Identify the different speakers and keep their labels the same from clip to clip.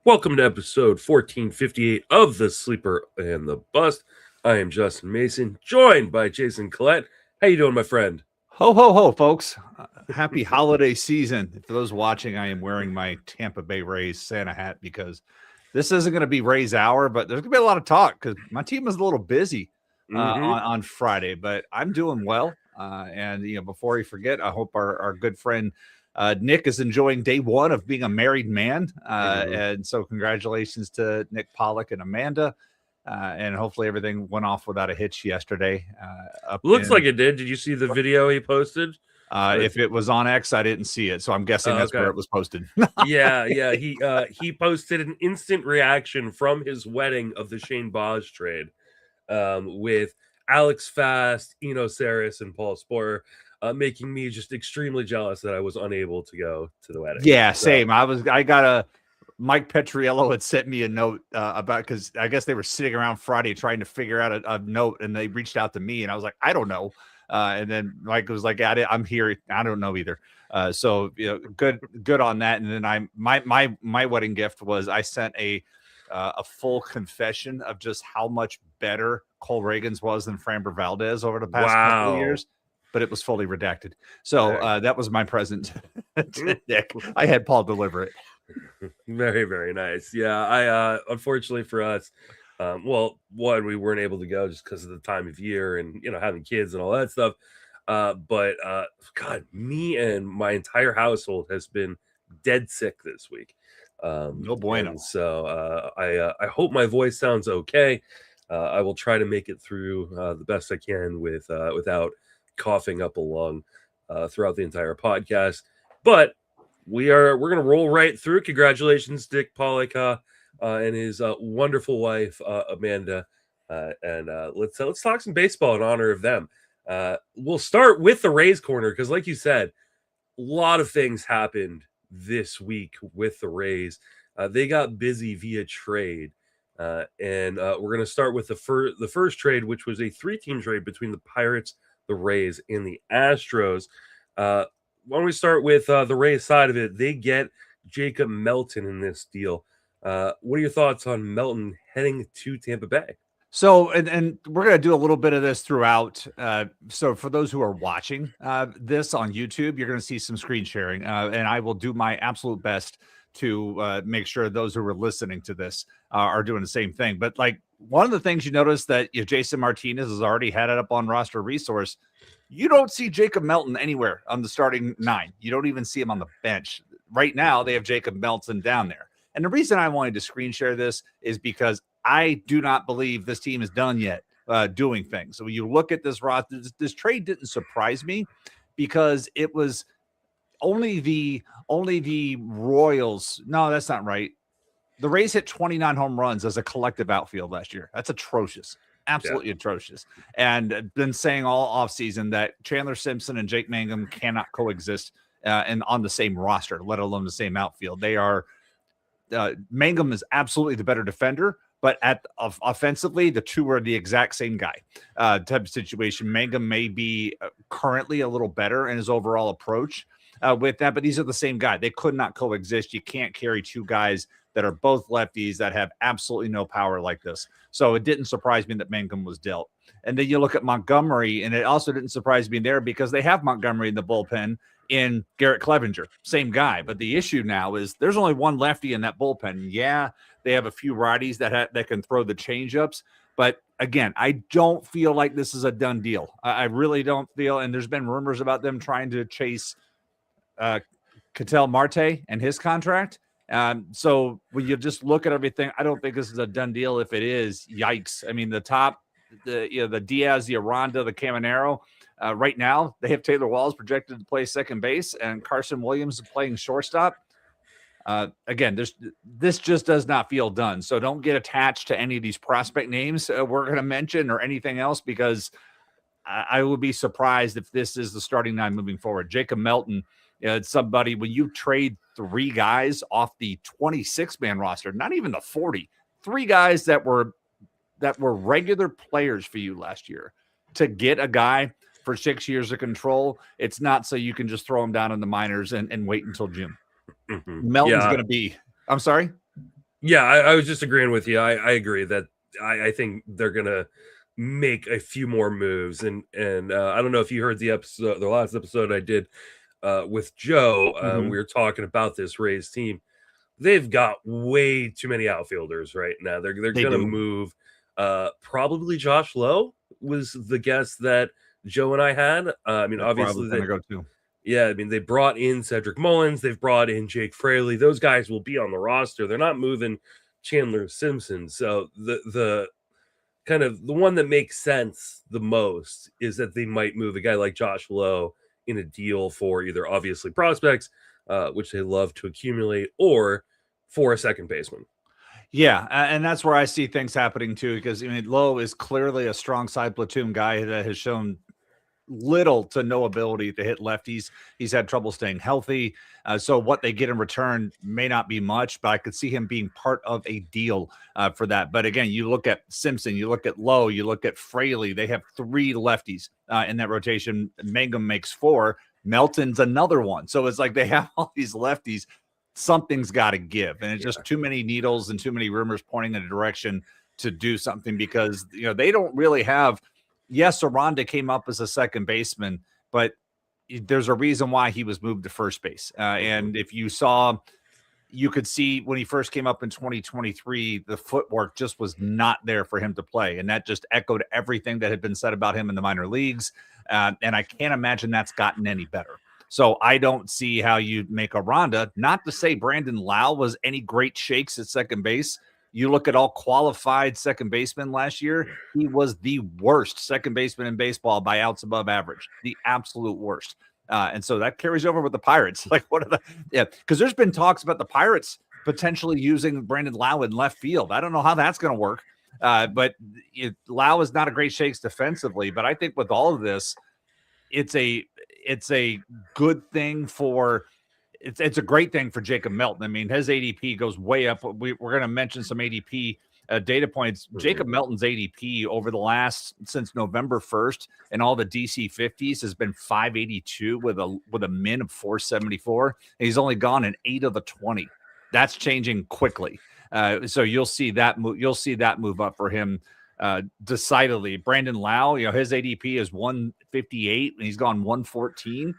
Speaker 1: Welcome to episode 1458 of The Sleeper and the Bust. I am Dustin Mason, joined by Jason Collette. How you doing, my friend?
Speaker 2: Ho, ho, ho, folks. Happy holiday season. For those watching, I am wearing my Tampa Bay Rays Santa hat because this isn't going to be Rays hour, but there's going to be a lot of talk because my team is a little busy on Friday, but I'm doing well. And before we forget, I hope our good friend Nick is enjoying day one of being a married man. And so congratulations to Nick Pollock and Amanda. And hopefully everything went off without a hitch yesterday.
Speaker 1: Looks like it did. Did you see the video he posted?
Speaker 2: If it was on X, I didn't see it. So I'm guessing that's where it was posted.
Speaker 1: Yeah. He posted an instant reaction from his wedding of the Shane Baz trade with Alex Fast, Eno Saris, and Paul Sporer. Making me just extremely jealous that I was unable to go to the wedding.
Speaker 2: Yeah, same. Mike Petriello had sent me a note about, because I guess they were sitting around Friday trying to figure out a note, and they reached out to me, and I was like, I don't know. And then Mike was like, I'm here. I don't know either. So good on that. And then my wedding gift was I sent a full confession of just how much better Cole Reagans was than Framber Valdez over the past couple of years. But it was fully redacted. So that was my present to Nick. I had Paul deliver it.
Speaker 1: Very, very nice. Yeah, I unfortunately for us, we weren't able to go just because of the time of year and having kids and all that stuff. But God, me and my entire household has been dead sick this week.
Speaker 2: No bueno.
Speaker 1: So I hope my voice sounds okay. I will try to make it through the best I can without coughing up a lung throughout the entire podcast. But we're gonna roll right through. Congratulations, Dick Pollock and his wonderful wife Amanda, and let's talk some baseball in honor of them. We'll start with the Rays corner because, like you said, a lot of things happened this week with the Rays. They got busy via trade, and we're gonna start with the first trade, which was a 3-team trade between the Pirates, the Rays, and the Astros. Why don't we start with the Rays side of it? They get Jacob Melton in this deal. What are your thoughts on Melton heading to Tampa Bay?
Speaker 2: So, and we're going to do a little bit of this throughout. So for those who are watching this on YouTube, you're going to see some screen sharing, and I will do my absolute best to make sure those who are listening to this are doing the same thing. But like one of the things you notice that Jason Martinez has already had it up on roster resource, you don't see Jacob Melton anywhere on the starting 9. You don't even see him on the bench. Right now, they have Jacob Melton down there. And the reason I wanted to screen share this is because I do not believe this team is done yet doing things. So when you look at this roster, this trade didn't surprise me because it was only the Royals. No, that's not right. The Rays hit 29 home runs as a collective outfield last year. That's atrocious. Absolutely atrocious. And been saying all offseason that Chandler Simpson and Jake Mangum cannot coexist and on the same roster, let alone the same outfield. They are Mangum is absolutely the better defender, but offensively, the two are the exact same guy type of situation. Mangum may be currently a little better in his overall approach with that, but these are the same guy. They could not coexist. You can't carry two guys that are both lefties that have absolutely no power like this. So it didn't surprise me that Mangum was dealt. And then you look at Montgomery, and it also didn't surprise me there because they have Montgomery in the bullpen in Garrett Clevenger, same guy. But the issue now is there's only one lefty in that bullpen. Yeah, they have a few righties that can throw the changeups. But again, I don't feel like this is a done deal. I really don't feel, and there's been rumors about them trying to chase Ketel Marte and his contract. So when you just look at everything, I don't think this is a done deal. If it is, yikes. I mean, the Diaz, the Aranda, the Caminero, right now they have Taylor Walls projected to play second base and Carson Williams playing shortstop. Again, this just does not feel done. So don't get attached to any of these prospect names we're going to mention or anything else, because I would be surprised if this is the starting 9 moving forward. Jacob Melton, it's somebody, when you trade 3 guys off the 26-man roster, not even the 40, 3 guys that were regular players for you last year, to get a guy for 6 years of control, it's not so you can just throw him down in the minors and wait until June. Melton's going to be – I'm sorry?
Speaker 1: Yeah, I was just agreeing with you. I agree that I think they're gonna make a few more moves, and I don't know if you heard the last episode I did with Joe. We were talking about this Rays team. They've got way too many outfielders right now. They're
Speaker 2: They
Speaker 1: gonna
Speaker 2: do.
Speaker 1: move. Probably Josh Lowe was the guess that Joe and I had. I mean,
Speaker 2: That's where I was
Speaker 1: obviously
Speaker 2: going to go to.
Speaker 1: yeah, I mean, they brought in Cedric Mullins. They've brought in Jake Fraley. Those guys will be on the roster. They're not moving Chandler Simpson. So the kind of the one that makes sense the most is that they might move a guy like Josh Lowe in a deal for either obviously prospects, which they love to accumulate, or for a second baseman.
Speaker 2: Yeah, and that's where I see things happening too, because I mean, Lowe is clearly a strong side platoon guy that has shown little to no ability to hit lefties. He's had trouble staying healthy. So what they get in return may not be much, but I could see him being part of a deal for that. But again, you look at Simpson, you look at Lowe, you look at Fraley. They have 3 lefties in that rotation. Mangum makes 4. Melton's another one. So it's like they have all these lefties. Something's got to give. And it's just too many needles and too many rumors pointing in a direction to do something, because they don't really have. Yes, Aranda came up as a second baseman, but there's a reason why he was moved to first base. And if you saw, you could see when he first came up in 2023, the footwork just was not there for him to play. And that just echoed everything that had been said about him in the minor leagues. And I can't imagine that's gotten any better. So I don't see how you make Aranda. Not to say Brandon Lowe was any great shakes at second base. You look at all qualified second basemen last year, he was the worst second baseman in baseball by outs above average, the absolute worst. And so that carries over with the Pirates. Like, what are the, because there's been talks about the Pirates potentially using Brandon Lowe in left field. I don't know how that's going to work. But Lowe is not a great shakes defensively, but I think with all of this, it's a good thing for. It's a great thing for Jacob Melton. I mean, his ADP goes way up. We're going to mention some ADP data points. Jacob Melton's ADP over the last since November 1st and all the DC 50s has been 582 with a min of 474. He's only gone in 8 of the 20. That's changing quickly. So you'll see that move up for him decidedly. Brandon Lowe, his ADP is 158 and he's gone 114.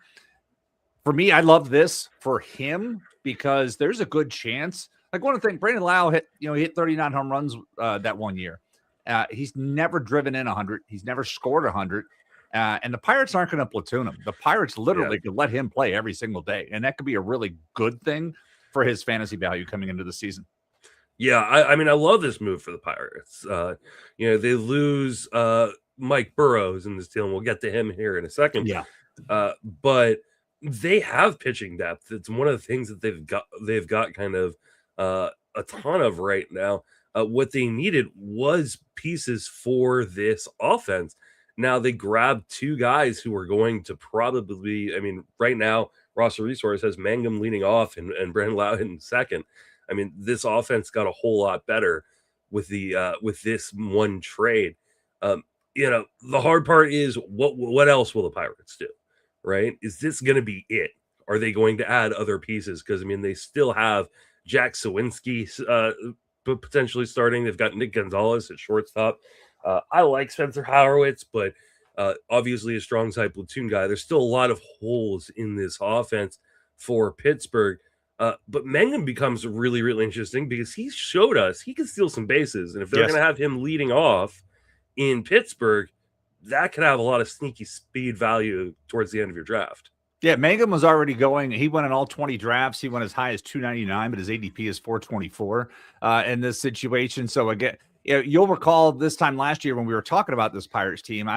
Speaker 2: For me, I love this for him because there's a good chance. Like, one of the things, Brandon Lowe hit 39 home runs that one year. He's never driven in 100. He's never scored 100. And the Pirates aren't going to platoon him. The Pirates literally could let him play every single day. And that could be a really good thing for his fantasy value coming into the season.
Speaker 1: Yeah, I mean, I love this move for the Pirates. They lose Mike Burrows in this deal, and we'll get to him here in a second.
Speaker 2: Yeah.
Speaker 1: But they have pitching depth. It's one of the things that they've got kind of a ton of right now. What they needed was pieces for this offense. Now they grabbed 2 guys who are going to probably, I mean, right now, roster resource has Mangum leading off and Brandon Lowe in second. I mean, this offense got a whole lot better with this one trade. The hard part is what else will the Pirates do? Right? Is this going to be it? Are they going to add other pieces? Because, I mean, they still have Jack Sawinski potentially starting. They've got Nick Gonzalez at shortstop. I like Spencer Howard, but obviously a strong side platoon guy. There's still a lot of holes in this offense for Pittsburgh. But Mangum becomes really, really interesting because he showed us he can steal some bases. And if they're going to have him leading off in Pittsburgh, that could have a lot of sneaky speed value towards the end of your draft.
Speaker 2: Yeah, Mangum was already going. He went in all 20 drafts. He went as high as 299, but his ADP is 424 in this situation. So again, you'll recall this time last year when we were talking about this Pirates team,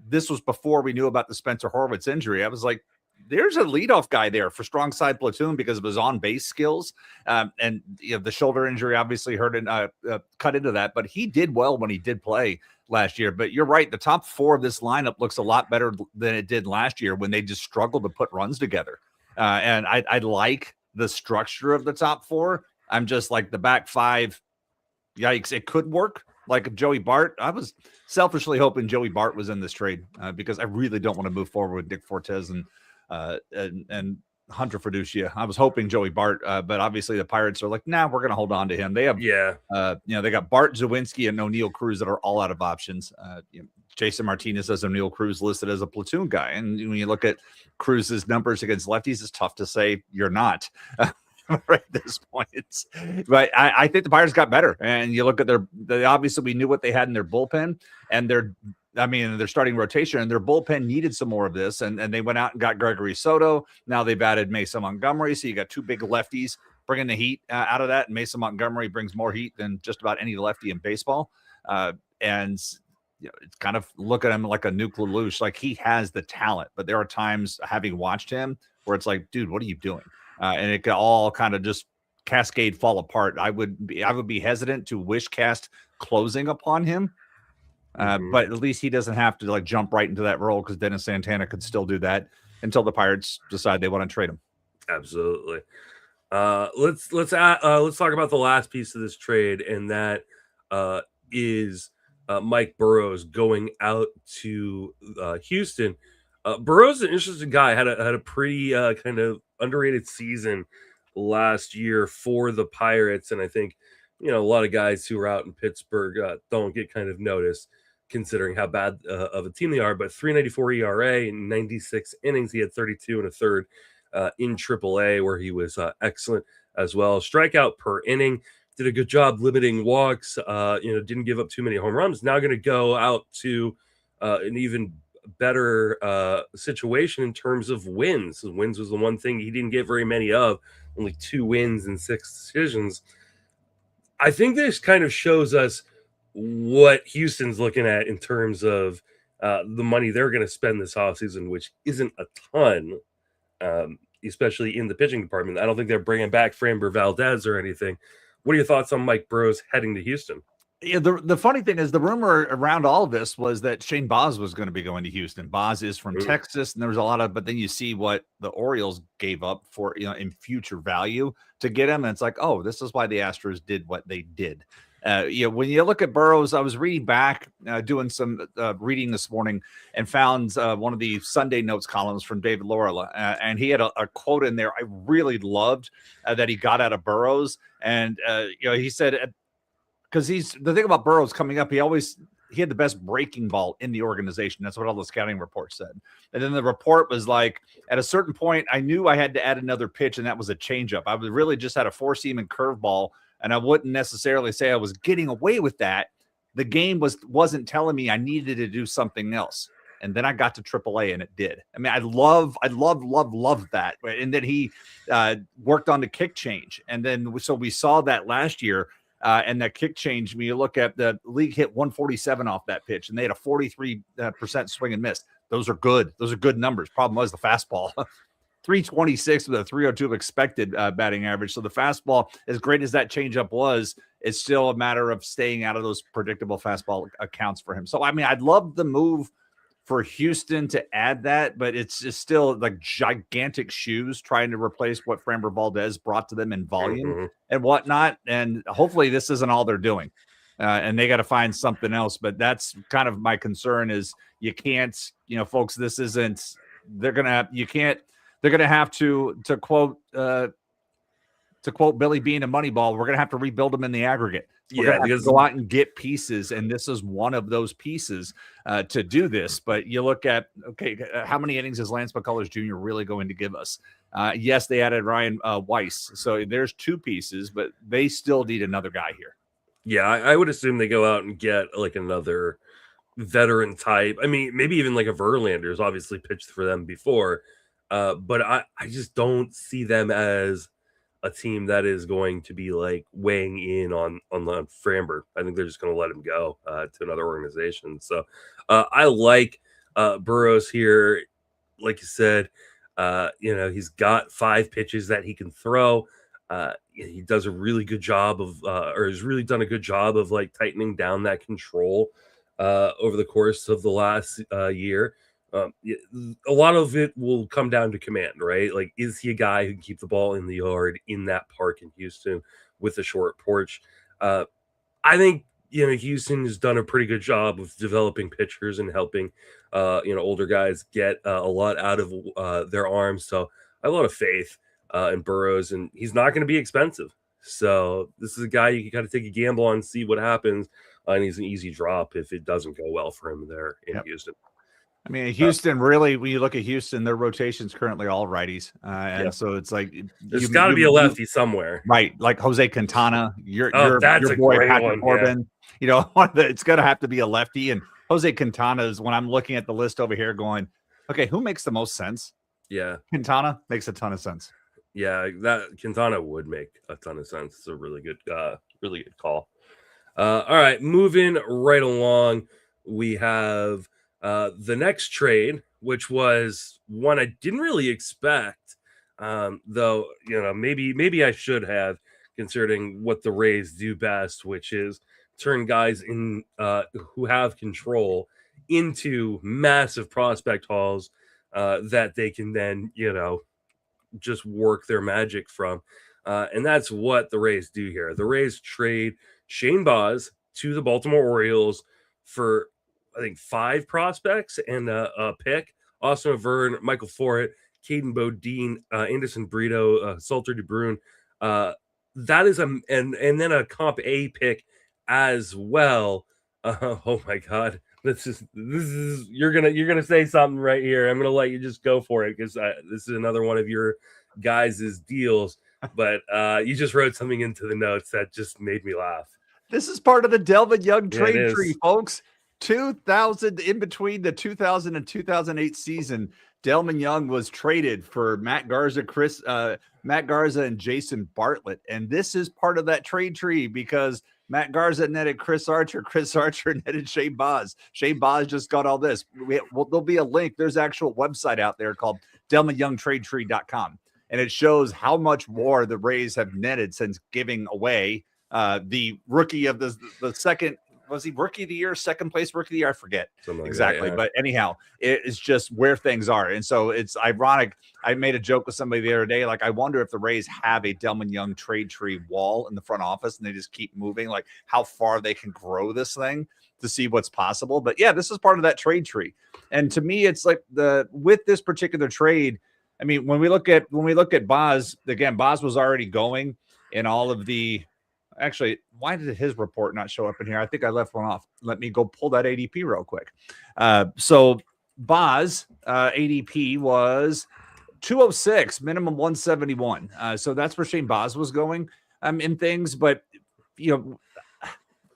Speaker 2: this was before we knew about the Spencer Horwitz injury. I was like, there's a leadoff guy there for strong side platoon because of his on-base skills. And the shoulder injury obviously cut into that, but he did well when he did play last year. But you're right. The top 4 of this lineup looks a lot better than it did last year when they just struggled to put runs together. And I like the structure of the top 4. I'm just like the back 5. Yikes. It could work. Like Joey Bart, I was selfishly hoping Joey Bart was in this trade because I really don't want to move forward with Nick Fortes and Hunter Fiducia. I was hoping Joey Bart, but obviously the Pirates are like, nah, we're going to hold on to him. They have, they got Bart, Zawinski, and O'Neill Cruz that are all out of options. Jason Martinez as O'Neill Cruz listed as a platoon guy. And when you look at Cruz's numbers against lefties, it's tough to say you're not. Right at this point. But I think the Pirates got better. And you look at obviously we knew what they had in their bullpen and their starting rotation, and their bullpen needed some more of this. And they went out and got Gregory Soto. Now they've added Mason Montgomery. So you got two big lefties bringing the heat out of that. And Mason Montgomery brings more heat than just about any lefty in baseball. It's kind of look at him like a Nuke LaLoosh. Like, he has the talent, but there are times, having watched him, where it's like, dude, what are you doing? And it could all kind of just cascade fall apart. I would be hesitant to wish cast closing upon him, but at least he doesn't have to like jump right into that role, because Dennis Santana could still do that until the Pirates decide they want to trade him.
Speaker 1: Absolutely. Let's talk about the last piece of this trade, and that is Mike Burrows going out to Houston. Burrows is an interesting guy. Had a pretty kind of underrated season last year for the Pirates, and I think a lot of guys who are out in Pittsburgh don't get kind of noticed, considering how bad of a team they are. But 3.94 ERA in 96 innings. He had 32 and a third in AAA, where he was excellent as well. Strikeout per inning. Did a good job limiting walks. Didn't give up too many home runs. Now going to go out to an even better situation in terms of wins. Wins was the one thing he didn't get very many of. Only 2 wins and 6 decisions. I think this kind of shows us what Houston's looking at in terms of the money they're going to spend this offseason, which isn't a ton, especially in the pitching department. I don't think they're bringing back Framber Valdez or anything. What are your thoughts on Mike Burrows heading to Houston?
Speaker 2: Yeah, the funny thing is, the rumor around all of this was that Shane Baz was going to be going to Houston. Baz is from Texas, and there was a lot of, but then you see what the Orioles gave up for, in future value to get him, and it's like, oh, this is why the Astros did what they did. When you look at Burrows, I was reading back, doing some reading this morning, and found one of the Sunday Notes columns from David Laurel, and he had a quote in there I really loved that he got out of Burrows, and he said, because the thing about Burrows coming up, he had the best breaking ball in the organization. That's what all the scouting reports said. And then the report was like, at a certain point, I knew I had to add another pitch, and that was a changeup. I really just had a 4-seam and curveball, and I wouldn't necessarily say I was getting away with that. The game wasn't telling me I needed to do something else. And then I got to AAA, and it did. I mean, I love that. And then he worked on the kick change. And then so we saw that last year. And that kick change, when you look at the league, hit 147 off that pitch, and they had a 43% swing and miss. Those are good. Those are good numbers. Problem was the fastball, 326 with a 302 expected batting average. So the fastball, as great as that changeup was, it's still a matter of staying out of those predictable fastball accounts for him. So, I mean, I'd love the move for Houston to add that, but it's just still like gigantic shoes trying to replace what Framber Valdez brought to them in volume and whatnot. And hopefully this isn't all they're doing. And they got to find something else. But that's kind of my concern is you can't, folks, this isn't, they're going to have to quote Billy Beane and Moneyball, we're going to have to rebuild them in the aggregate. We're going to have to go out and get pieces, and this is one of those pieces to do this. But you look at, how many innings is Lance McCullers Jr. really going to give us? Yes, they added Ryan Weiss, so there's 2 pieces, but they still need another guy here.
Speaker 1: Yeah, I would assume they go out and get like another veteran type. I mean, maybe even like a Verlander's obviously pitched for them before, but I just don't see them as a team that is going to be like weighing in on Framber. I think they're just going to let him go to another organization. So I like Burrows here. Like you said, he's got 5 pitches that he can throw. He does a really good job of, or has really done a good job of like tightening down that control over the course of the last year. A lot of it will come down to command, right? Like, is he a guy who can keep the ball in the yard in that park in Houston with a short porch? I think, Houston has done a pretty good job of developing pitchers and helping, older guys get a lot out of their arms. So have a lot of faith in Burrows, and he's not going to be expensive. So this is a guy you can kind of take a gamble on, see what happens, and he's an easy drop if it doesn't go well for him there in Houston.
Speaker 2: I mean, Houston really, when you look at Houston, their rotation's currently all righties. And so it's like
Speaker 1: there's got to be a lefty somewhere.
Speaker 2: Right. Like Jose Quintana, your
Speaker 1: boy
Speaker 2: Patrick Corbin. You know, it's going to have to be a lefty. And Jose Quintana is when I'm looking at the list over here going, okay, who makes the most sense?
Speaker 1: Yeah.
Speaker 2: Quintana makes a ton of sense.
Speaker 1: Yeah, that Quintana would make a ton of sense. It's a really good call. All right, moving right along, we have the next trade, which was one I didn't really expect, though, maybe I should have, considering what the Rays do best, which is turn guys in who have control into massive prospect hauls that they can then, just work their magic from. And that's what the Rays do here. The Rays trade Shane Baz to the Baltimore Orioles for, I think, 5 prospects and a pick. Austin Overn, Michael Forret, Caden, Bodine, Anderson, Brito, Salter, Brun. That is and then a comp A pick as well. Oh my God. This is you're gonna say something right here. I'm gonna let you just go for it because this is another one of your guys' deals. But you just wrote something into the notes that just made me laugh.
Speaker 2: This is part of the Delvin Young trade tree, folks. 2000 in between the 2000 and 2008 season, Delvin Young was traded for Matt Garza and Jason Bartlett, and this is part of that trade tree because Matt Garza netted Chris Archer netted Shane Baz. Shane Baz just got all this. There'll be a link. There's an actual website out there called DelvinYoungTradeTree.com, and it shows how much more the Rays have netted since giving away the rookie of the second. Was he rookie of the year, second place rookie of the year? I forget exactly. But anyhow, it is just where things are. And so it's ironic. I made a joke with somebody the other day. Like, I wonder if the Rays have a Delvin Young trade tree wall in the front office and they just keep moving, like how far they can grow this thing to see what's possible. But yeah, this is part of that trade tree. And to me, it's like with this particular trade, I mean, when we look at Baz, again, Baz was already going in all of the. Actually, why did his report not show up in here? I think I left one off. Let me go pull that ADP real quick. So Baz ADP was 206, minimum 171. So that's where Shane Baz was going in things. But,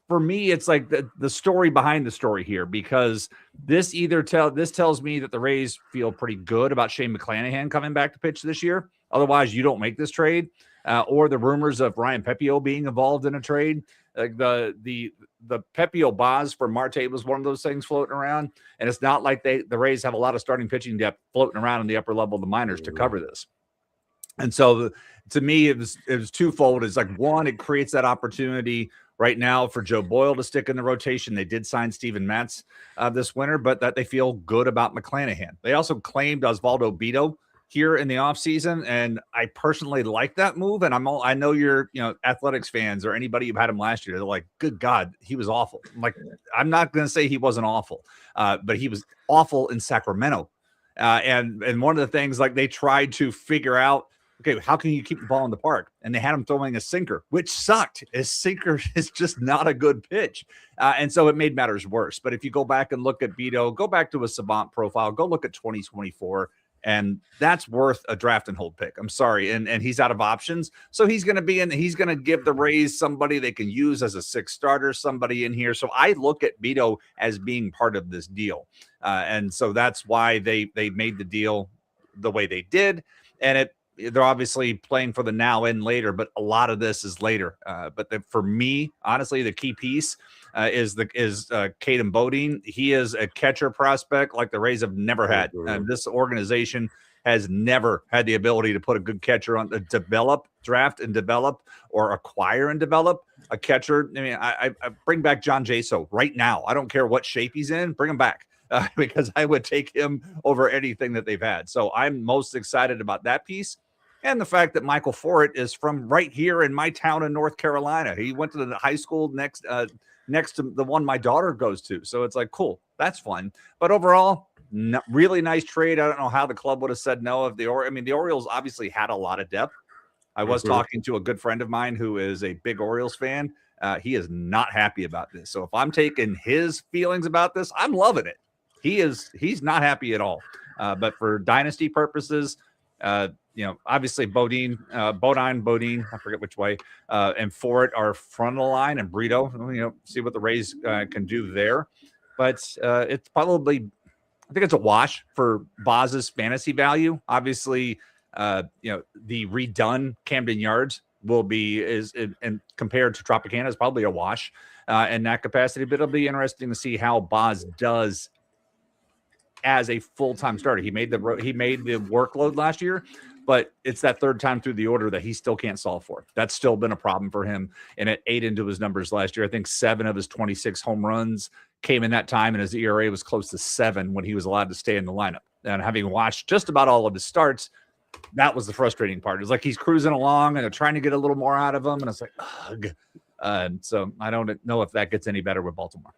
Speaker 2: for me, it's like the story behind the story here, because this tells me that the Rays feel pretty good about Shane McClanahan coming back to pitch this year. Otherwise, you don't make this trade. Or the rumors of Ryan Pepio being involved in a trade. Like the Pepio Baz for Marte was one of those things floating around. And it's not like the Rays have a lot of starting pitching depth floating around in the upper level of the minors to cover this. And so to me, it was twofold. It's like, one, it creates that opportunity right now for Joe Boyle to stick in the rotation. They did sign Steven Matz this winter, but that they feel good about McClanahan. They also claimed Osvaldo Bido here in the offseason, and I personally like that move. And I know you're, Athletics fans or anybody who had him last year, they're like, good God, he was awful. I'm not going to say he wasn't awful, but he was awful in Sacramento. And one of the things, like, they tried to figure out, okay, how can you keep the ball in the park? And they had him throwing a sinker, which sucked. His sinker is just not a good pitch. And so it made matters worse. But if you go back and look at Brito, go back to a Savant profile, go look at 2024, and that's worth a draft and hold pick. I'm sorry. And he's out of options. So he's going to give the Rays somebody they can use as a 6th starter, somebody in here. So I look at Brito as being part of this deal. And so that's why they made the deal the way they did. And they're obviously playing for the now and later, but a lot of this is later. But for me, honestly, the key piece is Caden Bodine. He is a catcher prospect like the Rays have never had. This organization has never had the ability to put a good catcher on, draft and develop, or acquire and develop a catcher. I mean, I bring back John Jaso right now. I don't care what shape he's in, bring him back. Because I would take him over anything that they've had. So I'm most excited about that piece. And the fact that Michael Forret is from right here in my town in North Carolina. He went to the high school next to the one my daughter goes to. So it's like, cool, that's fun. But overall, really nice trade. I don't know how the club would have said no if the Orioles obviously had a lot of depth. I was talking to a good friend of mine who is a big Orioles fan. He is not happy about this. So if I'm taking his feelings about this, I'm loving it. He's not happy at all. But for dynasty purposes, obviously Bodine, I forget which way, and Forret are front of the line, and Brito, see what the Rays can do there. But it's probably, I think it's a wash for Baz's fantasy value. Obviously, the redone Camden Yards and compared to Tropicana is probably a wash in that capacity, but it'll be interesting to see how Baz does as a full-time starter. He made the workload last year, but it's that third time through the order that he still can't solve for. That's still been a problem for him, and it ate into his numbers last year. I think 7 of his 26 home runs came in that time, and his ERA was close to 7 when he was allowed to stay in the lineup. And having watched just about all of his starts, that was the frustrating part. It's like he's cruising along and they're trying to get a little more out of him, and it's like, ugh. So I don't know if that gets any better with Baltimore.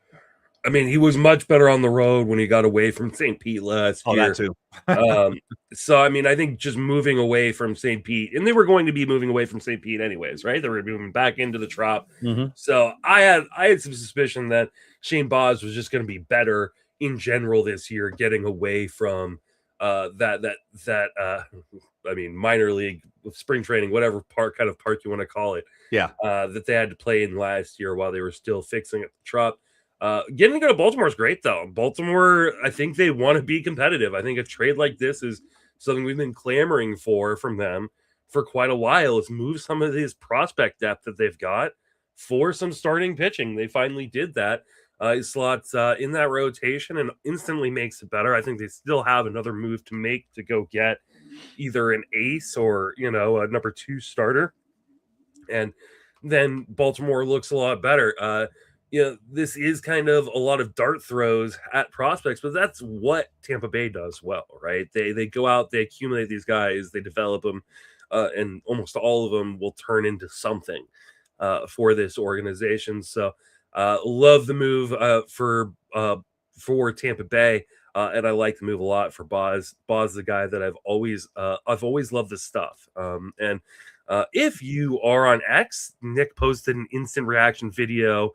Speaker 1: I mean, he was much better on the road when he got away from St. Pete last year.
Speaker 2: That too.
Speaker 1: So, I mean, I think just moving away from St. Pete, and they were going to be moving away from St. Pete anyways, right? They were moving back into the Trop.
Speaker 2: Mm-hmm.
Speaker 1: So I had some suspicion that Shane Baz was just going to be better in general this year, getting away from that minor league, spring training, whatever park you want to call it.
Speaker 2: Yeah.
Speaker 1: That they had to play in last year while they were still fixing at the Trop. Getting to go to Baltimore is great, though. Baltimore, I think they want to be competitive. I think a trade like this is something we've been clamoring from them for quite a while. Is move some of his prospect depth that they've got for some starting pitching. They finally did that. He slots in that rotation and instantly makes it better. I think they still have another move to make to go get either an ace or, a number 2 starter. And then Baltimore looks a lot better. This is kind of a lot of dart throws at prospects, but that's what Tampa Bay does well, right? They go out, they accumulate these guys, they develop them, and almost all of them will turn into something for this organization. So love the move for Tampa Bay, and I like the move a lot for Baz. Baz is the guy that I've always loved this stuff. And if you are on X, Nick posted an instant reaction video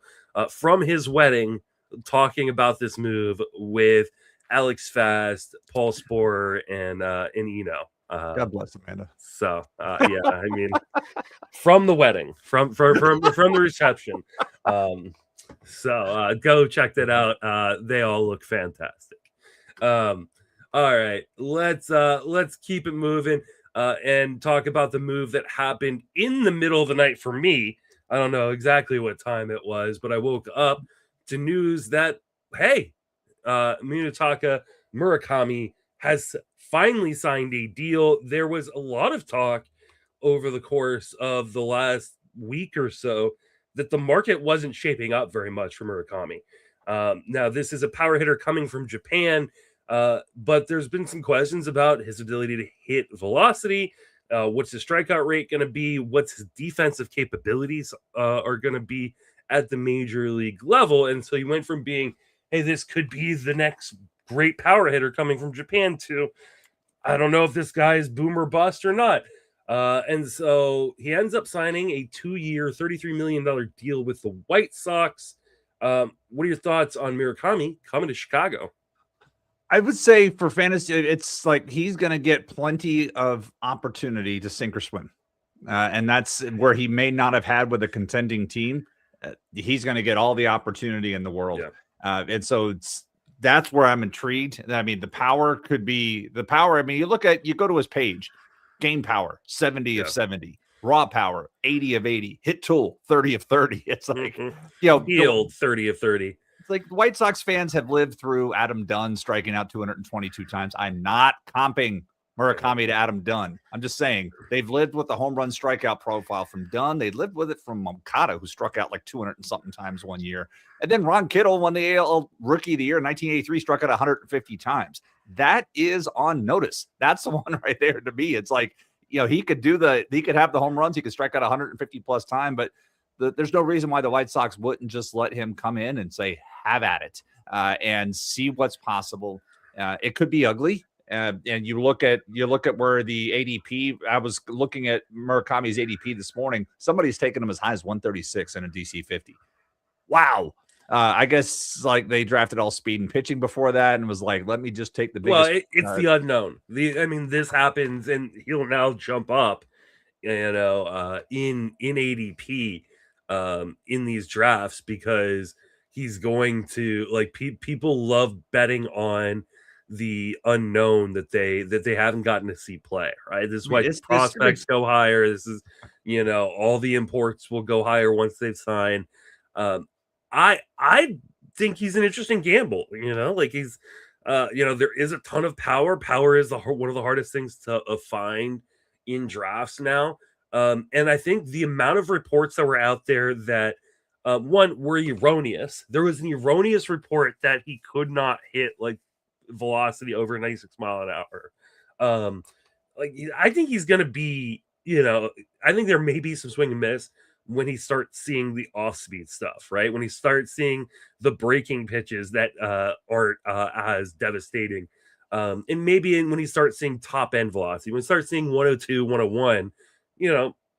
Speaker 1: from his wedding talking about this move with Alex Fast, Paul Sporer, and Eno.
Speaker 2: God bless Amanda.
Speaker 1: So I mean, from the wedding, from the reception. So go check that out. They all look fantastic. All right, let's keep it moving and talk about the move that happened in the middle of the night for me. I don't know exactly what time it was, but I woke up to news that, hey, Munetaka Murakami has finally signed a deal. There was a lot of talk over the course of the last week or so that the market wasn't shaping up very much for Murakami. Now, this is a power hitter coming from Japan, but there's been some questions about his ability to hit velocity. What's his strikeout rate going to be? What's his defensive capabilities are going to be at the major league level? And so he went from being, hey, this could be the next great power hitter coming from Japan to, I don't know if this guy is boom or bust or not. And so he ends up signing a 2-year, $33 million deal with the White Sox. What are your thoughts on Murakami coming to Chicago?
Speaker 2: I would say for fantasy, it's like he's going to get plenty of opportunity to sink or swim. And that's where he may not have had with a contending team. He's going to get all the opportunity in the world. Yeah. And so that's where I'm intrigued. I mean, the power could be the power. I mean, you go to his page, game power, 70 of 70, raw power, 80 of 80, hit tool, 30 of 30. It's like,
Speaker 1: field 30 of 30.
Speaker 2: It's like the White Sox fans have lived through Adam Dunn striking out 222 times. I'm not comping Murakami to Adam Dunn. I'm just saying they've lived with the home run strikeout profile from Dunn. They lived with it from Moncada, who struck out like 200 and something times one year. And then Ron Kittle won the AL Rookie of the Year in 1983, struck out 150 times. That is on notice. That's the one right there to me. It's like, he could have the home runs. He could strike out 150 plus time, but there's no reason why the White Sox wouldn't just let him come in and say, have at it, and see what's possible. It could be ugly. And you look at where the ADP. I was looking at Murakami's ADP this morning. Somebody's taken him as high as 136 in a DC 50. Wow. I guess like they drafted all speed and pitching before that, and was like, let me just take the biggest.
Speaker 1: Well, it's the unknown. This happens, and he'll now jump up, in ADP, in these drafts, because he's going to, like, people love betting on the unknown that they haven't gotten to see play, right? This is why prospects go higher. This is, all the imports will go higher once they've signed. I think he's an interesting gamble, like he's, there is a ton of power. Power is one of the hardest things to find in drafts now. And I think the amount of reports that were out there that, one, were erroneous. There was an erroneous report that he could not hit like velocity over 96 mile an hour. I think he's going to be, I think there may be some swing and miss when he starts seeing the off-speed stuff, right? When he starts seeing the breaking pitches that aren't as devastating. And maybe when he starts seeing top-end velocity, when he starts seeing 102, 101,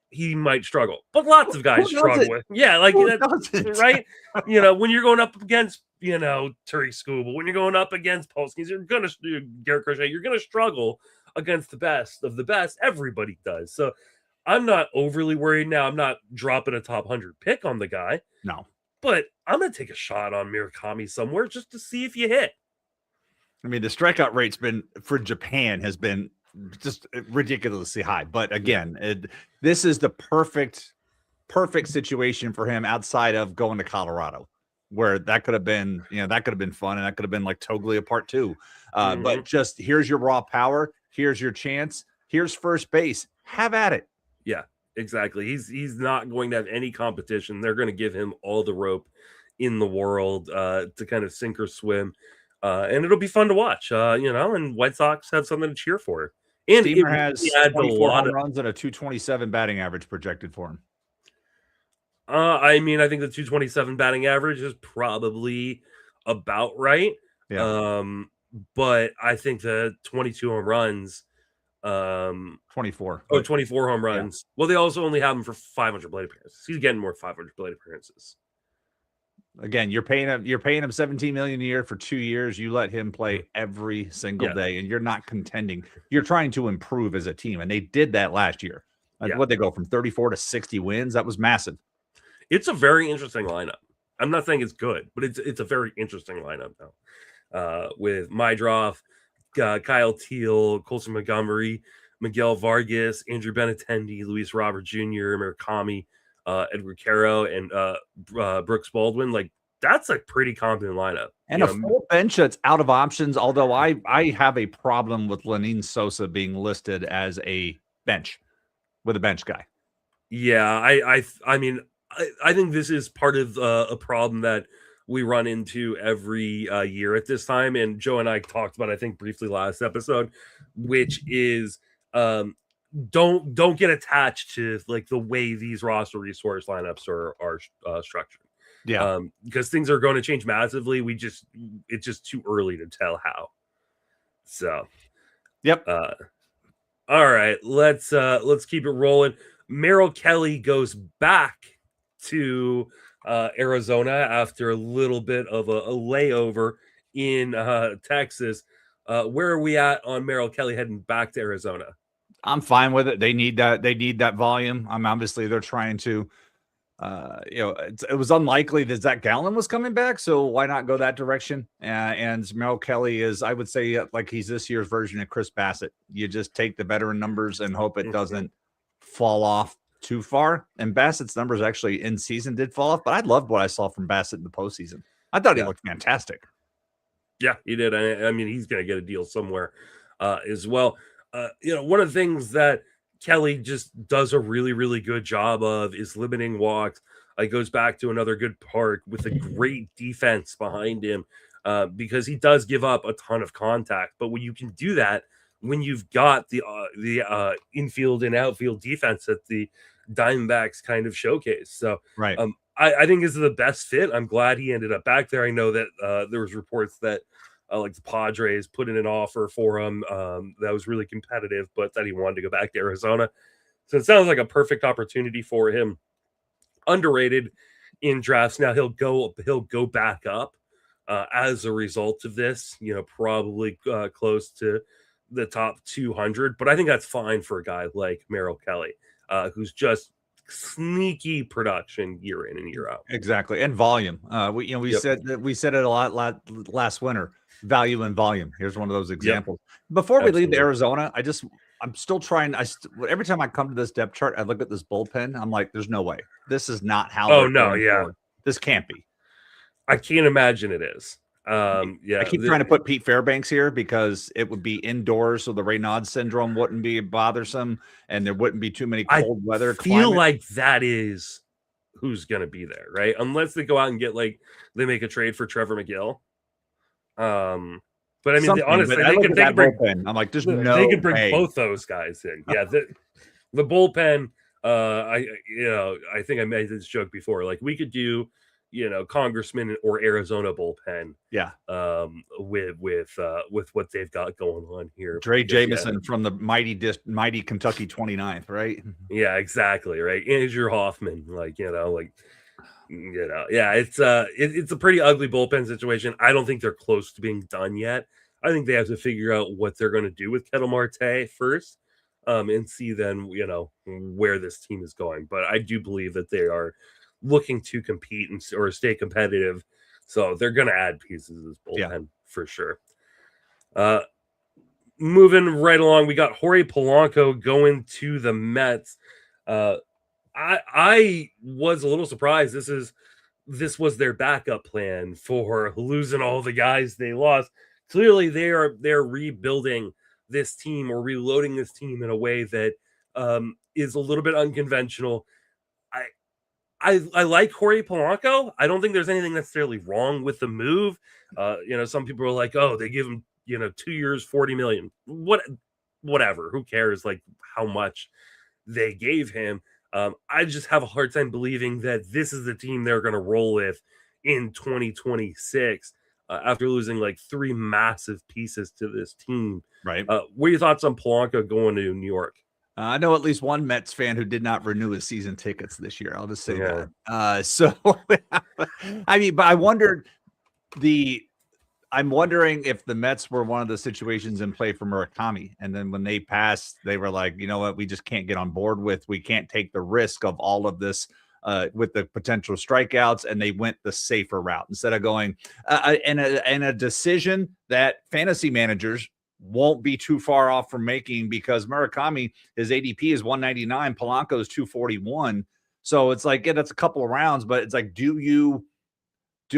Speaker 1: he might struggle. But lots of guys struggle with. Yeah, like that, right? When you're going up against, Turi Skubal, when you're going up against Polskis, you're going to, Garrett Crochet, you're going to struggle against the best of the best. Everybody does. So I'm not overly worried now. I'm not dropping a top 100 pick on the guy.
Speaker 2: No.
Speaker 1: But I'm going to take a shot on Murakami somewhere just to see if you hit.
Speaker 2: I mean, the strikeout rate's been, for Japan, has been just ridiculously high. But again, this is the perfect situation for him outside of going to Colorado, where that could have been, that could have been fun, and that could have been like Toglia Part 2. But just here's your raw power. Here's your chance. Here's first base. Have at it.
Speaker 1: Yeah, exactly. He's not going to have any competition. They're going to give him all the rope in the world to kind of sink or swim. And it'll be fun to watch, and White Sox have something to cheer for. And
Speaker 2: Steamer has 24 home runs and a 227 batting average projected for him.
Speaker 1: I think the 227 batting average is probably about right.
Speaker 2: Yeah.
Speaker 1: But I think the 22 home runs,
Speaker 2: 24.
Speaker 1: 24 home runs. Yeah. Well, they also only have him for 500 plate appearances. He's getting more 500 plate appearances.
Speaker 2: Again, you're paying him $17 million a year for 2 years. You let him play every single day, and you're not contending. You're trying to improve as a team, and they did that last year. What they go from 34 to 60 wins? That was massive.
Speaker 1: It's a very interesting lineup. I'm not saying it's good, but it's a very interesting lineup now. With Mydroff, Kyle Teal, Colson Montgomery, Miguel Vargas, Andrew Benintendi, Luis Robert Jr., Murakami, Edward Caro, and Brooks Baldwin. Like, that's a pretty competent lineup.
Speaker 2: And a full bench that's out of options, although I have a problem with Lenin Sosa being listed as a bench, with a bench guy.
Speaker 1: Yeah, I think this is part of a problem that we run into every year at this time. And Joe and I talked about, I think, briefly last episode, which is don't get attached to like the way these roster resource lineups are structured.
Speaker 2: Yeah.
Speaker 1: Because things are going to change massively. It's just too early to tell how. So,
Speaker 2: yep.
Speaker 1: All right, let's keep it rolling. Merrill Kelly goes back to Arizona after a little bit of a layover in Texas. Where are we at on Merrill Kelly heading back to Arizona?
Speaker 2: I'm fine with it. They need that volume. Obviously they're trying to, it was unlikely that Zach Gallen was coming back, so why not go that direction? And Merrill Kelly is, I would say, like he's this year's version of Chris Bassett. You just take the veteran numbers and hope it doesn't fall off too far. And Bassett's numbers actually in season did fall off, but I loved what I saw from Bassett in the postseason. I thought he looked fantastic.
Speaker 1: Yeah, he did. I mean, he's going to get a deal somewhere as well. One of the things that Kelly just does a really, really good job of is limiting walks. It goes back to another good park with a great defense behind him because he does give up a ton of contact. But when you can do that, when you've got the infield and outfield defense that the Diamondbacks kind of showcase. So
Speaker 2: right.
Speaker 1: I think this is the best fit. I'm glad he ended up back there. I know that there was reports that like the Padres put in an offer for him that was really competitive, but that he wanted to go back to Arizona. So it sounds like a perfect opportunity for him. Underrated in drafts. Now he'll go back up as a result of this, probably close to the top 200. But I think that's fine for a guy like Merrill Kelly, who's just sneaky production year in and year out.
Speaker 2: Exactly, and volume. We said it a lot last winter. Value and volume. Here's one of those examples. Before we leave Arizona, I'm still trying. Every time I come to this depth chart, I look at this bullpen. I'm like, there's no way. This is not how.
Speaker 1: Oh no, yeah,
Speaker 2: forward. This can't be.
Speaker 1: I can't imagine it is.
Speaker 2: I keep trying to put Pete Fairbanks here because it would be indoors, so the Raynaud syndrome wouldn't be bothersome, and there wouldn't be too many cold weather.
Speaker 1: I feel like that is who's going to be there, right? Unless they go out and get they make a trade for Trevor McGill. But I mean, honestly, they could bring.
Speaker 2: Bullpen. I'm like, there's no.
Speaker 1: They could bring both those guys in. Yeah, the bullpen. I think I made this joke before. Like we could do. Congressman or Arizona bullpen.
Speaker 2: Yeah.
Speaker 1: With what they've got going on here.
Speaker 2: Dre Jameson from the mighty Kentucky 29th, right?
Speaker 1: Yeah, exactly. Right. Andrew Hoffman, it's a pretty ugly bullpen situation. I don't think they're close to being done yet. I think they have to figure out what they're going to do with Ketel Marte first, and see then, where this team is going. But I do believe that they are looking to compete or stay competitive, so they're going to add pieces of this bullpen for sure. Moving right along, we got Jorge Polanco going to the Mets. I was a little surprised. This was their backup plan for losing all the guys they lost. Clearly, they're rebuilding this team or reloading this team in a way that is a little bit unconventional. I like Jorge Polanco. I don't think there's anything necessarily wrong with the move. Some people are like, oh, they give him, 2 years, $40 million. Whatever. Who cares? Like how much they gave him. I just have a hard time believing that this is the team they're going to roll with in 2026 after losing like 3 massive pieces to this team.
Speaker 2: Right.
Speaker 1: What are your thoughts on Polanco going to New York?
Speaker 2: I know at least one Mets fan who did not renew his season tickets this year. I'll just say that. But I wondered I'm wondering if the Mets were one of the situations in play for Murakami. And then when they passed, they were like, you know what, we just can't get on board with. We can't take the risk of all of this with the potential strikeouts. And they went the safer route instead of going and a decision that fantasy managers won't be too far off from making, because Murakami, his ADP is 199, Polanco is 241. So it's like, that's a couple of rounds, but it's like, do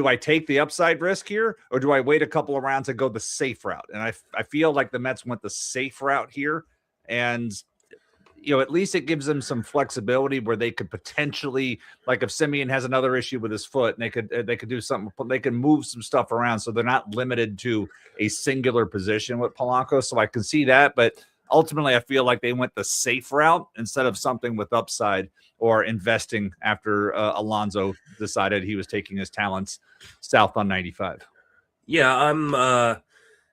Speaker 2: I take the upside risk here, or do I wait a couple of rounds and go the safe route? And I feel like the Mets went the safe route here, and at least it gives them some flexibility where they could potentially, like if Simeon has another issue with his foot, and they could do something, they can move some stuff around so they're not limited to a singular position with Polanco. So I can see that, but ultimately I feel like they went the safe route instead of something with upside or investing after Alonso decided he was taking his talents south on 95.
Speaker 1: Yeah,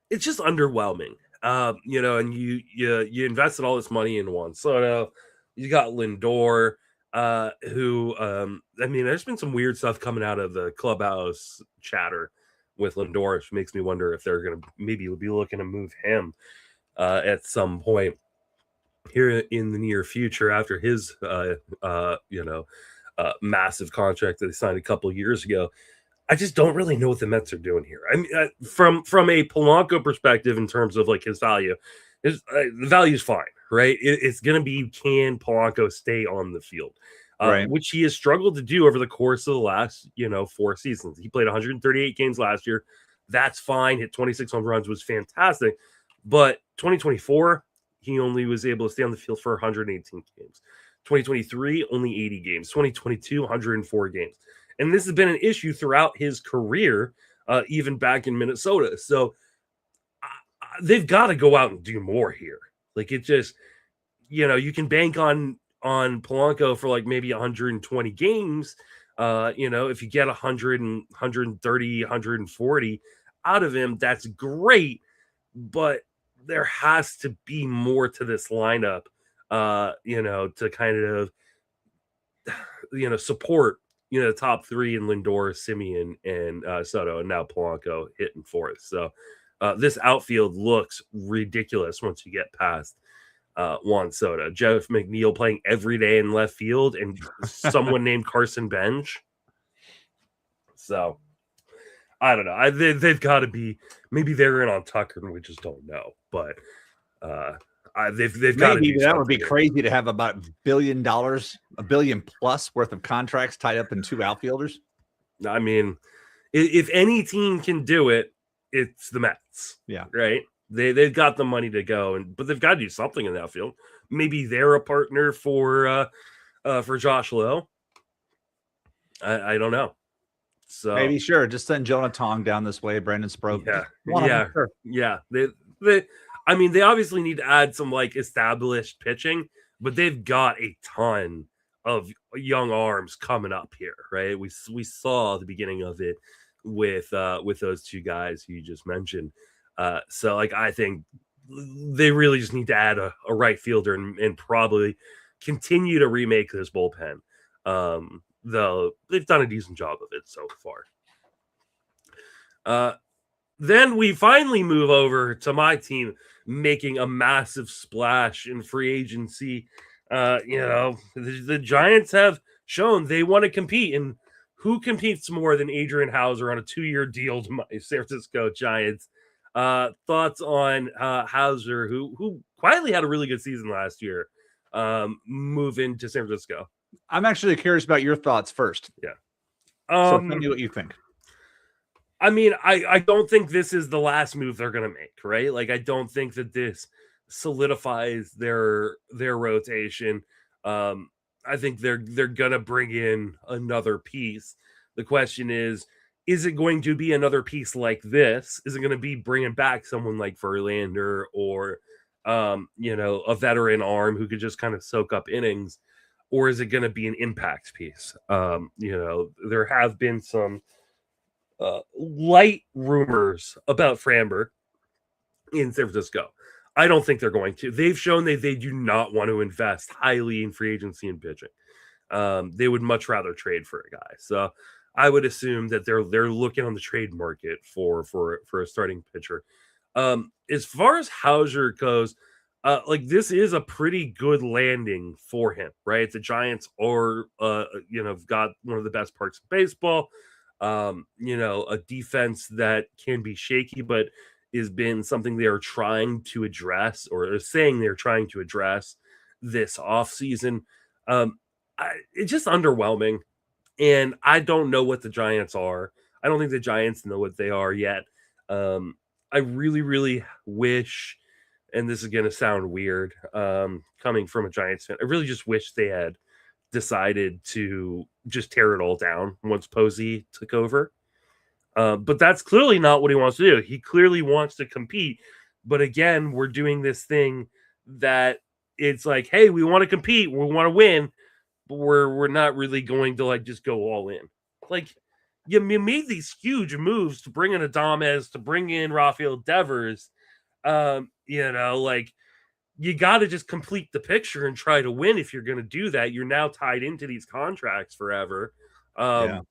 Speaker 1: it's just underwhelming. And you invested all this money in Juan Soto. You got Lindor, who, there's been some weird stuff coming out of the clubhouse chatter with Lindor, which makes me wonder if they're going to maybe be looking to move him at some point here in the near future after his, massive contract that they signed a couple of years ago. I just don't really know what the Mets are doing here. I mean, from a Polanco perspective, in terms of like his value, the value is fine, right? It's going to be, can Polanco stay on the field,
Speaker 2: right,
Speaker 1: which he has struggled to do over the course of the last 4 seasons. He played 138 games last year. That's fine. Hit 26 home runs, was fantastic. But 2024, he only was able to stay on the field for 118 games. 2023, only 80 games. 2022, 104 games. And this has been an issue throughout his career, even back in Minnesota. So they've got to go out and do more here. Like, it just, you can bank on Polanco for like maybe 120 games. If you get 100 and 130, 140, out of him, that's great, but there has to be more to this lineup, to kind of, support, the top three in Lindor, Simeon, and Soto, and now Polanco hitting fourth. So this outfield looks ridiculous once you get past Juan Soto. Jeff McNeil playing every day in left field, and someone named Carson Bench. So I don't know. They've got to be, maybe they're in on Tucker and we just don't know. But they've got to do
Speaker 2: that would be
Speaker 1: here.
Speaker 2: Crazy to have about $1 billion, $1 billion plus worth of contracts tied up in two outfielders.
Speaker 1: I mean, if any team can do it, it's the Mets.
Speaker 2: Yeah.
Speaker 1: Right. They've got the money to go, but they've got to do something in the outfield. Maybe they're a partner for Josh Lowe. I don't know. So
Speaker 2: maybe just send Jonah Tong down this way, Brandon Sproat.
Speaker 1: Yeah. They obviously need to add some like established pitching, but they've got a ton of young arms coming up here, right? We saw the beginning of it with those two guys who you just mentioned. So like I think they really just need to add a right fielder and probably continue to remake this bullpen. Though they've done a decent job of it so far. Then we finally move over to my team making a massive splash in free agency. The Giants have shown they want to compete, and who competes more than Adrian Hauser on a 2-year deal to my San Francisco Giants? Thoughts on Hauser, who quietly had a really good season last year, moving to San Francisco?
Speaker 2: I'm actually curious about your thoughts first.
Speaker 1: Yeah.
Speaker 2: So tell me what you think.
Speaker 1: I mean, I don't think this is the last move they're going to make, right? Like, I don't think that this solidifies their rotation. I think they're going to bring in another piece. The question is it going to be another piece like this? Is it going to be bringing back someone like Verlander or, a veteran arm who could just kind of soak up innings? Or is it going to be an impact piece? There have been some light rumors about Framber in San Francisco. I don't think they're going to. They've shown that they do not want to invest highly in free agency and pitching. They would much rather trade for a guy. So I would assume that they're looking on the trade market for a starting pitcher. As far as Hauser goes, this is a pretty good landing for him, right? The Giants are, got one of the best parks of baseball. A defense that can be shaky, but has been something they are trying to address, or saying they're trying to address this offseason. It's just underwhelming, and I don't know what the Giants are. I don't think the Giants know what they are yet. I really, really wish, and this is going to sound weird coming from a Giants fan, I really just wish they had decided to just tear it all down once Posey took over. But that's clearly not what he wants to do. He clearly wants to compete. But again, we're doing this thing that it's like, hey, we want to compete, we want to win, but we're not really going to just go all in. Like, you made these huge moves to bring in Adames, to bring in Rafael Devers. You got to just complete the picture and try to win. If you're going to do that, you're now tied into these contracts forever. And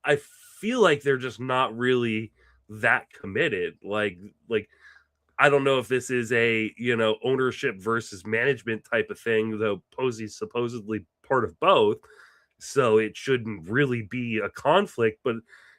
Speaker 1: I feel like they're just not really that committed. Like I don't know if this is a, ownership versus management type of thing, though Posey's supposedly part of both. So it shouldn't really be a conflict, but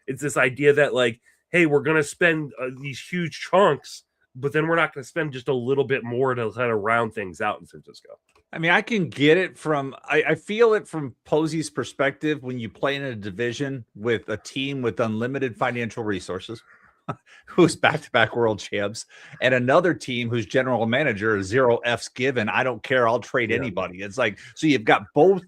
Speaker 1: it's this idea that hey, we're going to spend these huge chunks, but then we're not going to spend just a little bit more to kind of round things out in San Francisco.
Speaker 2: I mean, I can get it from, I feel it from Posey's perspective when you play in a division with a team with unlimited financial resources, who's back-to-back world champs, and another team whose general manager is 0 F's given. I don't care. I'll trade anybody. It's like, so you've got both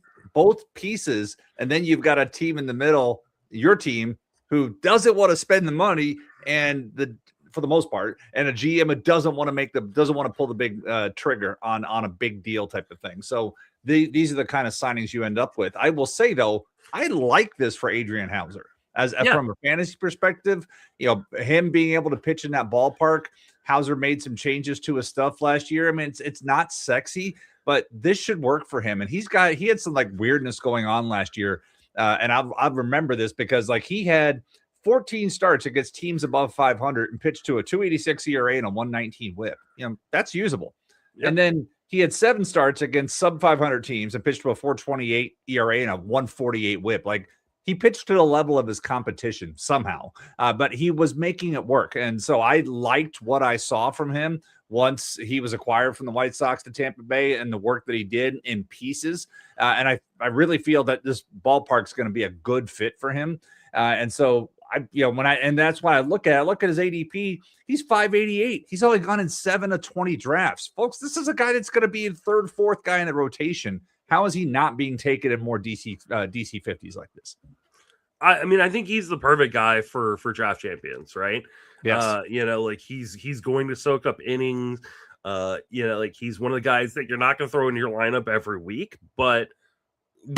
Speaker 2: pieces, and then you've got a team in the middle, your team, who doesn't want to spend the money, and for the most part, and a GM who doesn't want to pull the big trigger on a big deal type of thing. So these are the kind of signings you end up with. I will say though, I like this for Adrian Hauser. From a fantasy perspective, him being able to pitch in that ballpark. Hauser made some changes to his stuff last year. I mean, it's not sexy, but this should work for him. And he had some like weirdness going on last year. And I remember this because like he had 14 starts against teams above 500 and pitched to a 2.86 ERA and a 1.19 WHIP. That's usable. Yep. And then he had 7 starts against sub 500 teams and pitched to a 4.28 ERA and a 1.48 WHIP. Like he pitched to the level of his competition somehow, but he was making it work. And so I liked what I saw from him once he was acquired from the White Sox to Tampa Bay and the work that he did in pieces. And I really feel that this ballpark's going to be a good fit for him. And so that's why I look at his ADP. He's 588. He's only gone in 7 of 20 drafts. Folks, this is a guy that's going to be a 3rd, 4th guy in the rotation. How is he not being taken in more DC 50s like this?
Speaker 1: I mean, I think he's the perfect guy for draft champions, right?
Speaker 2: Yes.
Speaker 1: Like he's going to soak up innings. Like he's one of the guys that you're not going to throw in your lineup every week, but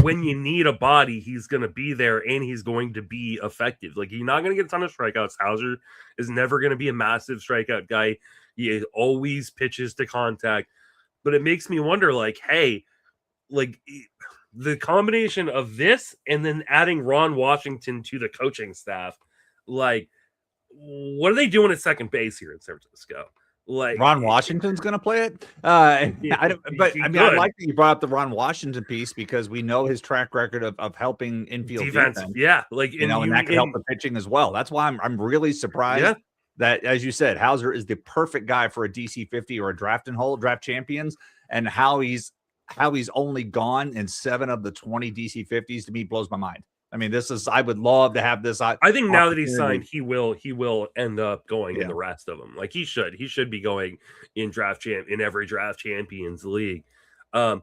Speaker 1: when you need a body, he's going to be there and he's going to be effective. Like you're not going to get a ton of strikeouts. Hauser is never going to be a massive strikeout guy. He always pitches to contact, but it makes me wonder, like, hey, like the combination of this and then adding Ron Washington to the coaching staff, like, what are they doing at second base here in San Francisco? Like
Speaker 2: Ron Washington's going to play it. I like that you brought up the Ron Washington piece because we know his track record of helping infield defense.
Speaker 1: Yeah, like
Speaker 2: and that can help the pitching as well. That's why I'm really surprised that, as you said, Hauser is the perfect guy for a DC 50 or a draft champions, and how he's only gone in 7 of the 20 DC 50s to me blows my mind. I mean, I would love to have this. I
Speaker 1: think now that he's signed, he will end up going in the rest of them. Like he should be going in every draft champions league. I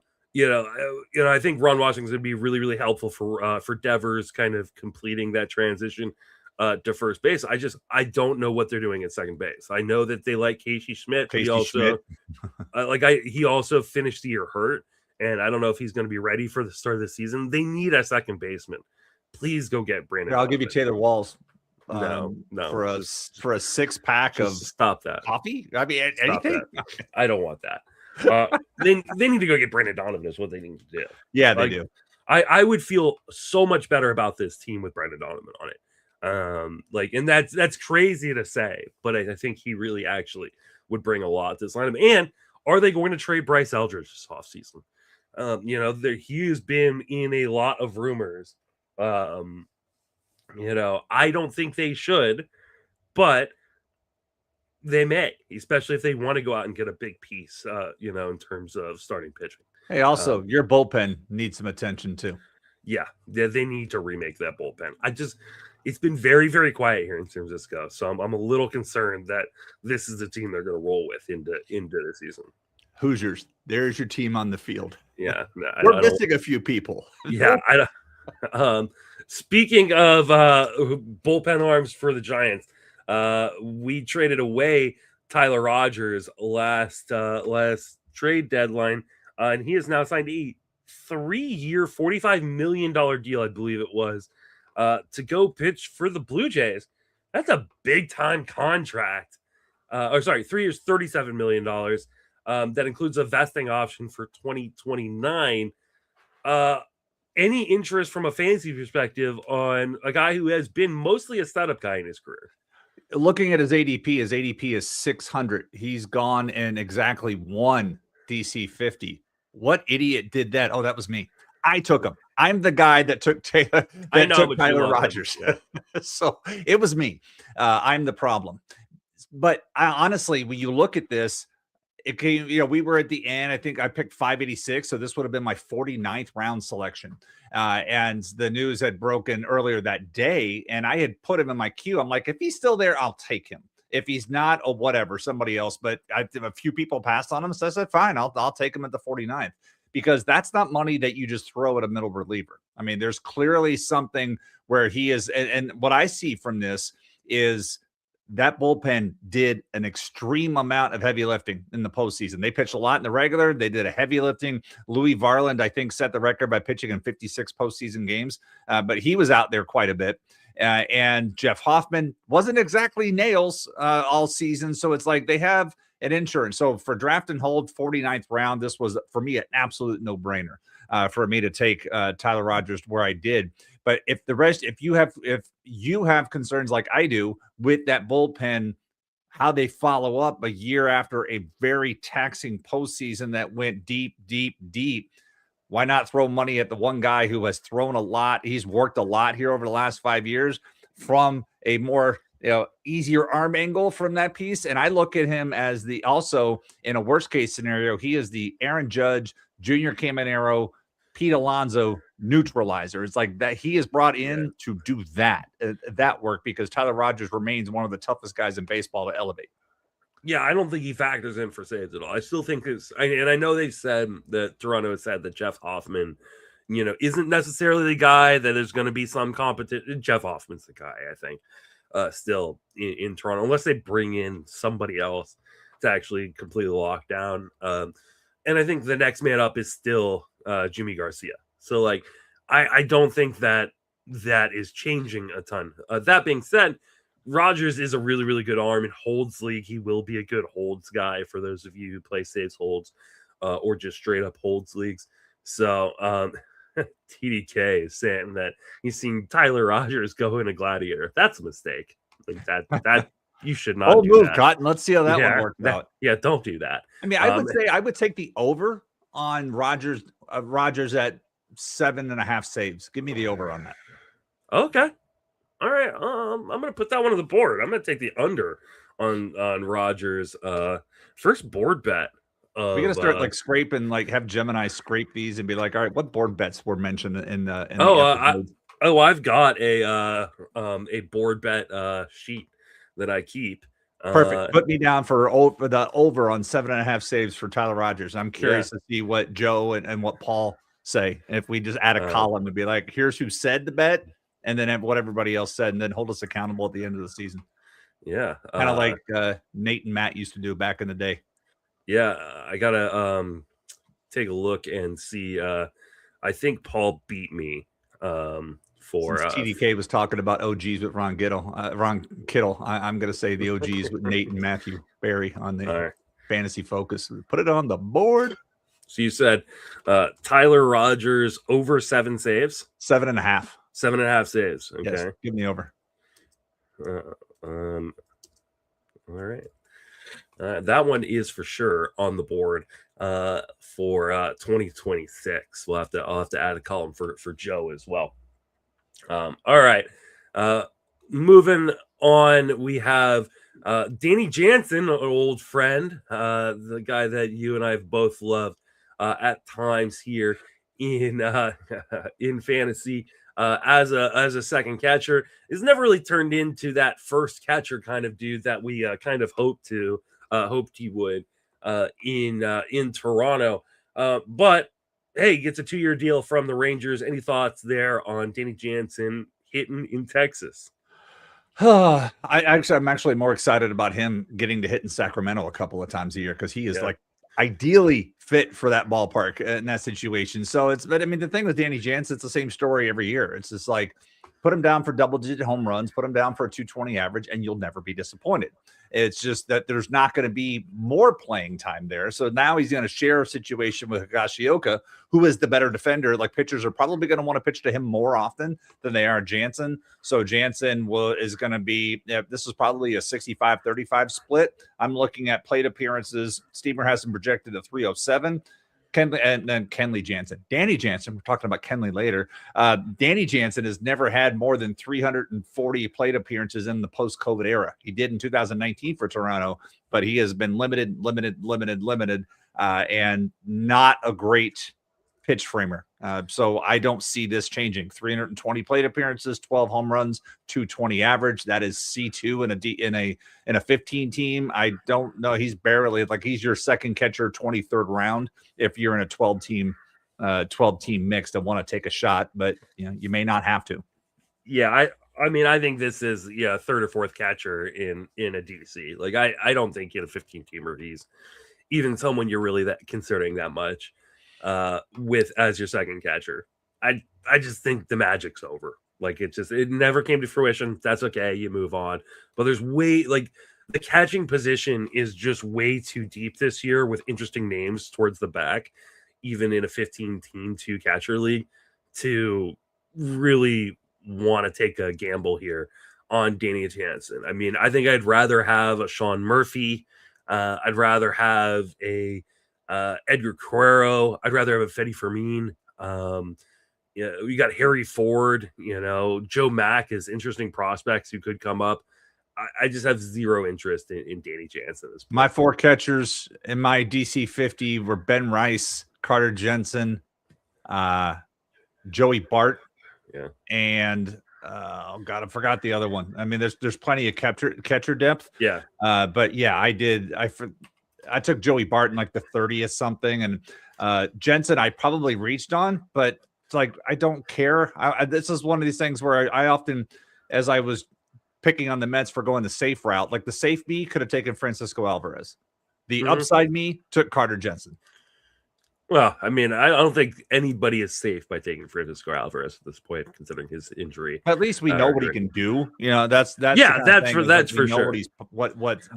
Speaker 1: think Ron Washington's going to be really, really helpful for Devers kind of completing that transition to first base. I don't know what they're doing at second base. I know that they like Casey Schmidt. He also finished the year hurt, and I don't know if he's going to be ready for the start of the season. They need a second baseman. Please go get Brandon.
Speaker 2: I'll give you Taylor Walls.
Speaker 1: No,
Speaker 2: for a 6-pack of
Speaker 1: stop that
Speaker 2: coffee. I mean, anything.
Speaker 1: I don't want that. They need to go get Brandon Donovan. Is what they need to do.
Speaker 2: Yeah, they do.
Speaker 1: I would feel so much better about this team with Brandon Donovan on it. And that's crazy to say, but I think he really actually would bring a lot to this lineup. And are they going to trade Bryce Eldridge this offseason? He has been in a lot of rumors. I don't think they should, but they may, especially if they want to go out and get a big piece, in terms of starting pitching.
Speaker 2: Hey, also, your bullpen needs some attention too.
Speaker 1: Yeah, they need to remake that bullpen. It's been very, very quiet here in San Francisco, so I'm a little concerned that this is the team they're going to roll with into the season.
Speaker 2: Hoosiers, there's your team on the field.
Speaker 1: Yeah,
Speaker 2: we're missing a few people.
Speaker 1: Yeah, speaking of bullpen arms for the Giants, we traded away Tyler Rogers last trade deadline, and he has now signed a 3-year, $45 million deal, I believe it was, to go pitch for the Blue Jays. That's a big time contract. 3 years, $37 million. That includes a vesting option for 2029. Any interest from a fantasy perspective on a guy who has been mostly a setup guy in his career?
Speaker 2: Looking at his ADP is 600. He's gone in exactly 1 DC 50. What idiot did that? Oh, that was me. I took him. I'm the guy that took Tyler Rogers. Yeah. So it was me. I'm the problem. But honestly, when you look at this, it came, we were at the end. I think I picked 586. So this would have been my 49th round selection. And the news had broken earlier that day. And I had put him in my queue. I'm like, if he's still there, I'll take him. If he's not, or whatever, somebody else. But a few people passed on him. So I said, fine, I'll take him at the 49th. Because that's not money that you just throw at a middle reliever. I mean, there's clearly something where he is. And what I see from this is that bullpen did an extreme amount of heavy lifting in the postseason. They pitched a lot in the regular. They did a heavy lifting. Louis Varland, I think, set the record by pitching in 56 postseason games. But he was out there quite a bit. And Jeff Hoffman wasn't exactly nails all season. So it's like they have an insurance. So for draft and hold 49th round, this was for me an absolute no-brainer for me to take Tyler Rogers where I did. But if you have concerns like I do with that bullpen, how they follow up a year after a very taxing postseason that went deep, deep, deep, why not throw money at the one guy who has thrown a lot? He's worked a lot here over the last 5 years from a more easier arm angle from that piece. And I look at him as also in a worst case scenario, he is the Aaron Judge, Junior Caminero, Pete Alonso neutralizer. It's like that he is brought in to do that work because Tyler Rogers remains one of the toughest guys in baseball to elevate.
Speaker 1: Yeah, I don't think he factors in for saves at all. I still think and I know they've said that Toronto has said that Jeff Hoffman, isn't necessarily the guy that is going to be some competition. Jeff Hoffman's the guy, I think, still in Toronto, unless they bring in somebody else to actually completely lock down. And I think the next man up is still Jimmy Garcia. So, I don't think that is changing a ton. That being said, Rogers is a really, really good arm in holds league. He will be a good holds guy for those of you who play saves holds or just straight up holds leagues. So TDK is saying that he's seen Tyler Rogers go in a Gladiator. That's a mistake. That you should not do that.
Speaker 2: Cotton. Let's see how that one worked out.
Speaker 1: Yeah, don't do that.
Speaker 2: I mean, I would say I would take the over on Rogers at 7.5 saves. Give me the over on that.
Speaker 1: Okay. All right, I'm gonna put that one on the board. I'm gonna take the under on Rogers. First board bet.
Speaker 2: We're gonna start scraping, have Gemini scrape these and be like, all right, what board bets were mentioned in the
Speaker 1: I've got a board bet sheet that I keep.
Speaker 2: Perfect. Put me down for the over on 7.5 saves for Tyler Rogers. I'm curious to see what Joe and what Paul say. If we just add a column and be like, here's who said the bet. And then what everybody else said, and then hold us accountable at the end of the season.
Speaker 1: Yeah.
Speaker 2: Kind of like Nate and Matt used to do back in the day.
Speaker 1: Yeah. I got to take a look and see. I think Paul beat me for
Speaker 2: since TDK was talking about OGs with Ron Kittle. I'm going to say the OGs with Nate and Matthew Barry on the Fantasy Focus. Put it on the board.
Speaker 1: So you said Tyler Rogers over 7 saves?
Speaker 2: 7.5.
Speaker 1: 7.5 saves. Okay.
Speaker 2: Yes, give me over.
Speaker 1: All right. That one is for sure on the board for 2026. I'll have to add a column for Joe as well. All right. Moving on, we have Danny Jansen, an old friend, the guy that you and I have both loved at times here in fantasy. As a second catcher, is never really turned into that first catcher kind of dude that we kind of hoped he would in Toronto. But hey, gets a 2-year deal from the Rangers. Any thoughts there on Danny Jansen hitting in Texas?
Speaker 2: I'm actually more excited about him getting to hit in Sacramento a couple of times a year because he is ideally fit for that ballpark in that situation. But I mean, the thing with Danny Jansen, it's the same story every year. It's just put him down for double-digit home runs, put him down for a 220 average, and you'll never be disappointed. It's just that there's not going to be more playing time there. So now he's going to share a situation with Higashioka, who is the better defender. Pitchers are probably going to want to pitch to him more often than they are Jansen. So Jansen is going to be, this is probably a 65-35 split. I'm looking at plate appearances. Steamer has him projected at 307. Kenley, and then Kenley Jansen. Danny Jansen, we're talking about Kenley later. Danny Jansen has never had more than 340 plate appearances in the post-COVID era. He did in 2019 for Toronto, but he has been limited, and not a great pitch framer. So I don't see this changing. 320 plate appearances, 12 home runs, 220 average. That is C2 in a 15 team. I don't know. He's barely he's your second catcher, 23rd round if you're in a 12 team mix that want to take a shot, but you may not have to.
Speaker 1: Yeah, I mean, I think this is third or fourth catcher in a DC. I don't think in a 15 teamer he's even someone you're really considering that much. With as your second catcher. I just think the magic's over. Like it never came to fruition. That's okay. You move on. But there's the catching position is just way too deep this year with interesting names towards the back, even in a 15-team 2-catcher league, to really want to take a gamble here on Danny Jansen. I mean, I think I'd rather have a Sean Murphy. I'd rather have a Edgar Guerrero. I'd rather have a Fetty Fermin. Yeah, we got Harry Ford. Joe Mack is interesting prospects who could come up. I just have zero interest in Danny Jansen at this point.
Speaker 2: My 4 catchers in my DC 50 were Ben Rice, Carter Jansen, Joey Bart, and oh god, I forgot the other one. I mean, there's plenty of catcher depth.
Speaker 1: Yeah,
Speaker 2: but yeah, I took Joey Bart in like the 30th something, and Jansen I probably reached on, but it's like I don't care. This is one of these things where I often, as I was picking on the Mets for going the safe route, like the safe me could have taken Francisco Alvarez. The upside me took Carter Jansen.
Speaker 1: Well, I mean, I don't think anybody is safe by taking Francisco Alvarez at this point, considering his injury.
Speaker 2: At least we know what he can do. That's
Speaker 1: for sure.
Speaker 2: What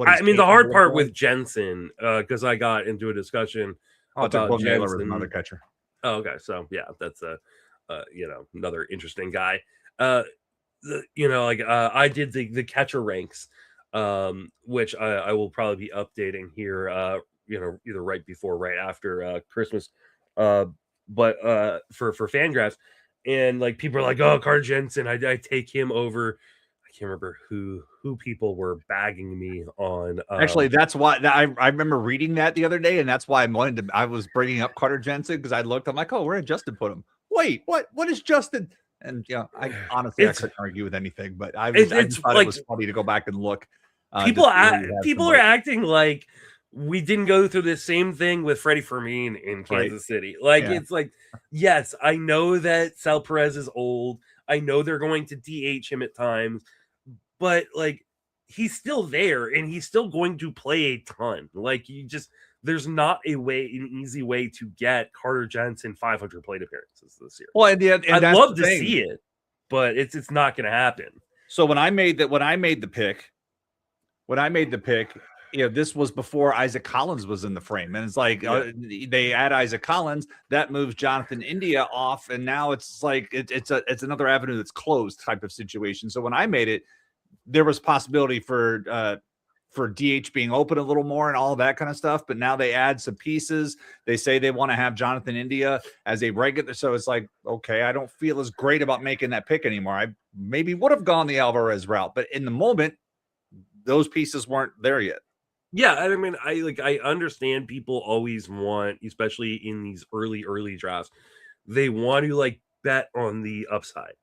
Speaker 1: I mean, the hard part with Jansen, because I got into a discussion about Jansen,
Speaker 2: another catcher.
Speaker 1: Oh, okay, so yeah, that's another interesting guy. I did the catcher ranks, which I will probably be updating here, either right before or right after Christmas. But for Fangraphs, and like people are like, oh, Carter Jansen, I take him over. I can't remember who people were bagging me on.
Speaker 2: Actually, that's why I remember reading that the other day, and that's why I was bringing up Carter Jansen, because I looked, I'm like, oh, where did Justin put him? Wait, what is Justin? And I honestly I couldn't argue with anything, but I just thought it was funny to go back and look.
Speaker 1: People are acting like we didn't go through the same thing with Freddie Fermin in Kansas City. It's like, yes, I know that Sal Perez is old. I know they're going to DH him at times, but like he's still there and he's still going to play a ton. Like there's not an easy way to get Carter Jansen 500 plate appearances this year.
Speaker 2: Well, and
Speaker 1: I'd love to see it, but it's not going to happen.
Speaker 2: So when I made the pick, this was before Isaac Collins was in the frame, and it's like they add Isaac Collins, that moves Jonathan India off, and now it's like it's another avenue that's closed type of situation. So when I made it, there was possibility for DH being open a little more and all of that kind of stuff. But now they add some pieces. They say they want to have Jonathan India as a regular. So it's like, okay, I don't feel as great about making that pick anymore. I maybe would have gone the Alvarez route, but in the moment, those pieces weren't there yet.
Speaker 1: Yeah, I mean, I understand people always want, especially in these early drafts, they want to bet on the upside.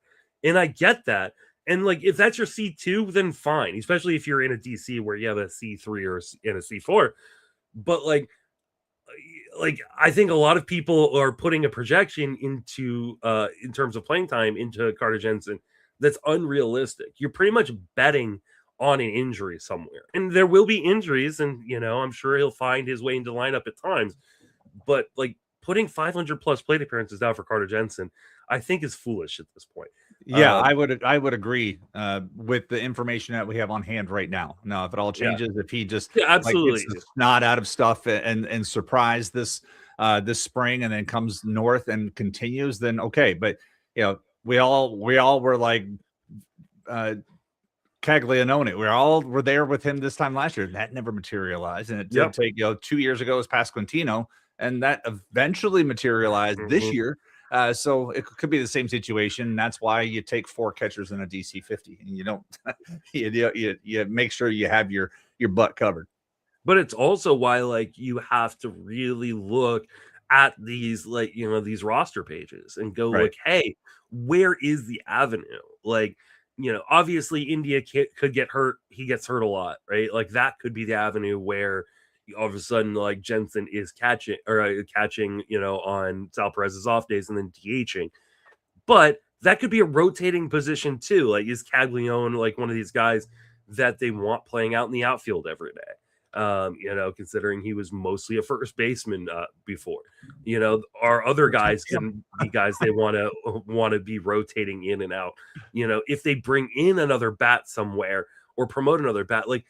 Speaker 1: And I get that. And if that's your C2, then fine, especially if you're in a DC where you have a C3 or in a C4. But I think a lot of people are putting a projection into in terms of playing time into Carter Jansen that's unrealistic. You're pretty much betting on an injury somewhere, and there will be injuries, and I'm sure he'll find his way into lineup at times. But putting 500 plus plate appearances down for Carter Jansen, I think is foolish at this point.
Speaker 2: Yeah, I would agree with the information that we have on hand right now. Now, if it all changes, if he just
Speaker 1: absolutely
Speaker 2: gets not out of stuff and surprise this spring and then comes north and continues, then okay. But we all were like Caglianone. We all were there with him this time last year. That never materialized, and it did take 2 years ago was Pasquantino, and that eventually materialized this year. So it could be the same situation. That's why you take 4 catchers in a DC 50, and you don't you make sure you have your butt covered.
Speaker 1: But it's also why you have to really look at these these roster pages and go hey, where is the avenue? Obviously India could get hurt. He gets hurt a lot, right? That could be the avenue where all of a sudden Jansen is catching on Sal Perez's off days and then DHing. But that could be a rotating position too. Is Caglione one of these guys that they want playing out in the outfield every day? considering he was mostly a first baseman before. Our other guys can be guys they want to be rotating in and out. If they bring in another bat somewhere or promote another bat, like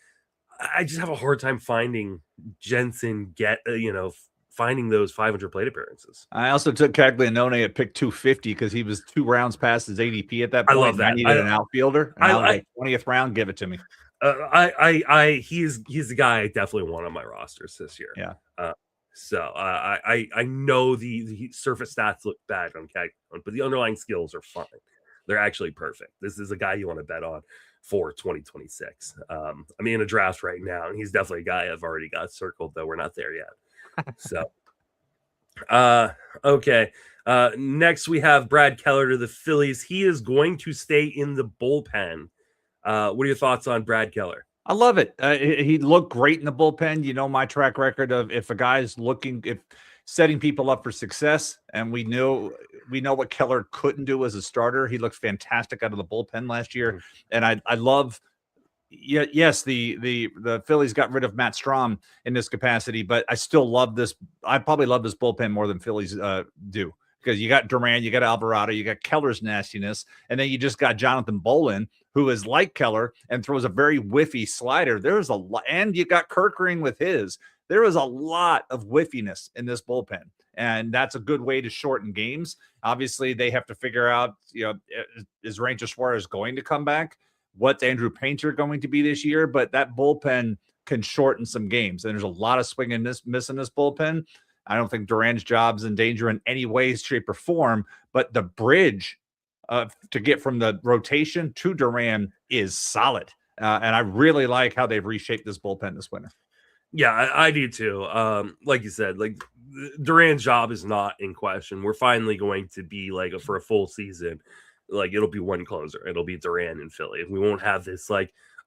Speaker 1: I just have a hard time finding Jansen finding those 500 plate appearances.
Speaker 2: I also took Caglianone at pick 250 because he was 2 rounds past his ADP at that point.
Speaker 1: I love that.
Speaker 2: I needed an outfielder. And I was like, 20th round, give it to me.
Speaker 1: He's the guy I definitely want on my rosters this year.
Speaker 2: Yeah.
Speaker 1: I know the surface stats look bad on Caglianone, but the underlying skills are fine. They're actually perfect. This is a guy you want to bet on for 2026. I'm in a draft right now, and he's definitely a guy I've already got circled, though we're not there yet. So, okay. Next we have Brad Keller to the Phillies. He is going to stay in the bullpen. What are your thoughts on Brad Keller?
Speaker 2: I love it. He looked great in the bullpen. My track record of if a guy's setting people up for success, and we know what Keller couldn't do as a starter. He looked fantastic out of the bullpen last year, and I love. Yes, the Phillies got rid of Matt Strahm in this capacity, but I still love this. I probably love this bullpen more than Phillies do, because you got Duran, you got Alvarado, you got Keller's nastiness, and then you just got Jonathan Bolin, who is like Keller and throws a very whiffy slider. There's a lot, and you got Kirkering with his. There is a lot of whiffiness in this bullpen, and that's a good way to shorten games. Obviously, they have to figure out, is Ranger Suarez going to come back? What's Andrew Painter going to be this year? But that bullpen can shorten some games, and there's a lot of swing and miss in this bullpen. I don't think Duran's job's in danger in any way, shape, or form, but the bridge to get from the rotation to Duran is solid. And I really like how they've reshaped this bullpen this winter.
Speaker 1: Yeah, I do too. Like you said, like Duran's job is not in question. We're finally going to be for a full season. Like it'll be one closer. It'll be Duran and Philly. We won't have this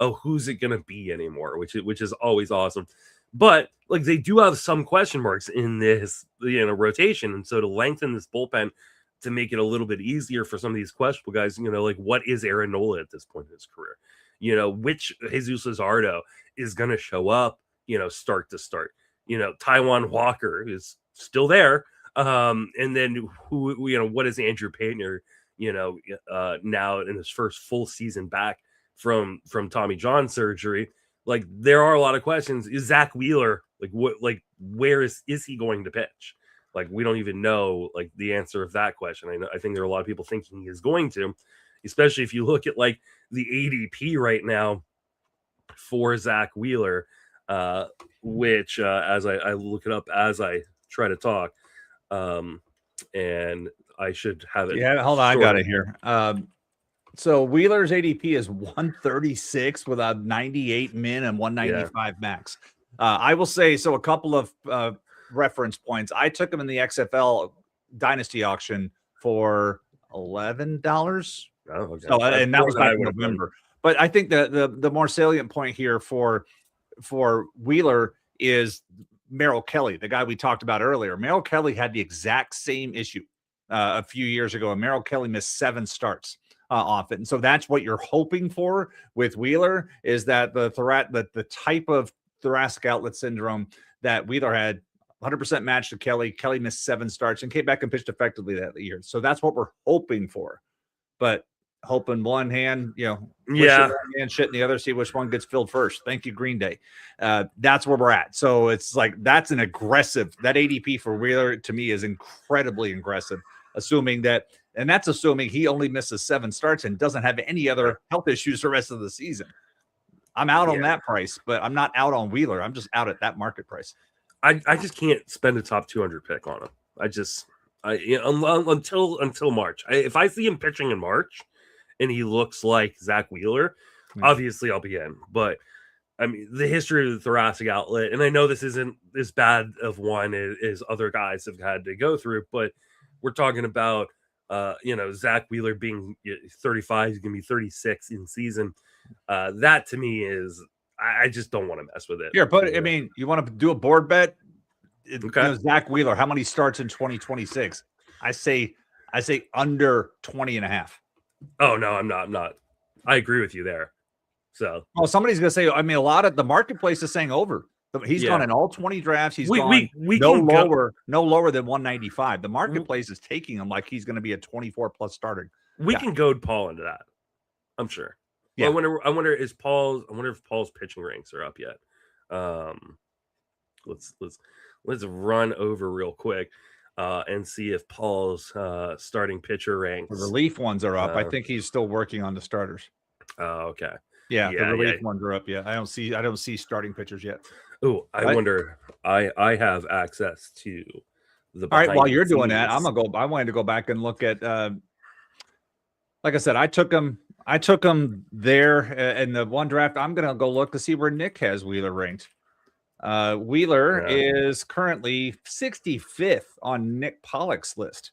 Speaker 1: who's it gonna be anymore, which is always awesome. But they do have some question marks in this rotation, and so to lengthen this bullpen to make it a little bit easier for some of these questionable guys, what is Aaron Nola at this point in his career? Which Jesus Luzardo is gonna show up, start to start. Taijuan Walker is still there. And then what is Andrew Painter? Now in his first full season back from Tommy John surgery, there are a lot of questions. Is Zach Wheeler where is he going to pitch? We don't even know the answer of that question. I think there are a lot of people thinking he is going to, especially if you look at the ADP right now for Zach Wheeler, which as I look it up as I try to talk, and I should have it.
Speaker 2: Yeah, hold on. I got it here. So Wheeler's ADP is 136 with a 98 min and 195 max. I will say, so a couple of reference points. I took him in the XFL Dynasty auction for $11.
Speaker 1: Oh, okay.
Speaker 2: So, and that was back in November. But I think the more salient point here for Wheeler is Merrill Kelly, the guy we talked about earlier. Merrill Kelly had the exact same issue a few years ago, and Merrill Kelly missed 7 starts off it. And so that's what you're hoping for with Wheeler, is that the type of thoracic outlet syndrome that Wheeler had 100% matched to Kelly. Kelly missed 7 starts and came back and pitched effectively that year. So that's what we're hoping for. But hope in one hand, one hand, shit in the other, see which one gets filled first. Thank you, Green Day. That's where we're at. So it's that's an aggressive, that ADP for Wheeler to me is incredibly aggressive, assuming he only misses 7 starts and doesn't have any other health issues the rest of the season. I'm out on that price, but I'm not out on Wheeler. I'm just out at that market price.
Speaker 1: I just can't spend a top 200 pick on him. Until March. If I see him pitching in March and he looks like Zach Wheeler, obviously I'll be in. But I mean, the history of the thoracic outlet, and I know this isn't as bad of one as other guys have had to go through, but we're talking about Zach Wheeler being 35, he's gonna be 36 in season. That to me is, I just don't want to mess with it.
Speaker 2: Here, but I mean, you want to do a board bet? Okay. Zach Wheeler, how many starts in 2026? I say under 20 and a half.
Speaker 1: Oh no, I'm not. I agree with you there. So,
Speaker 2: somebody's gonna say, I mean, a lot of the marketplace is saying over He's gone in all 20 drafts. He's
Speaker 1: we
Speaker 2: gone no lower than 195. The marketplace is taking him like he's going to be a 24 plus starter.
Speaker 1: We can goad Paul into that. I'm sure.
Speaker 2: Yeah.
Speaker 1: Well, I wonder if Paul's pitching ranks are up yet. Let's run over real quick and see if Paul's starting pitcher ranks.
Speaker 2: The relief ones are up. I think he's still working on the starters.
Speaker 1: Oh, okay.
Speaker 2: Yeah, the relief ones are up. Yeah, I don't see starting pitchers yet.
Speaker 1: Oh, I wonder. I have access to the.
Speaker 2: All right, while you're doing that, I wanted to go back and look at. Like I said, I took him there in the one draft. I'm gonna go look to see where Nick has Wheeler ranked. Wheeler is currently 65th on Nick Pollock's list,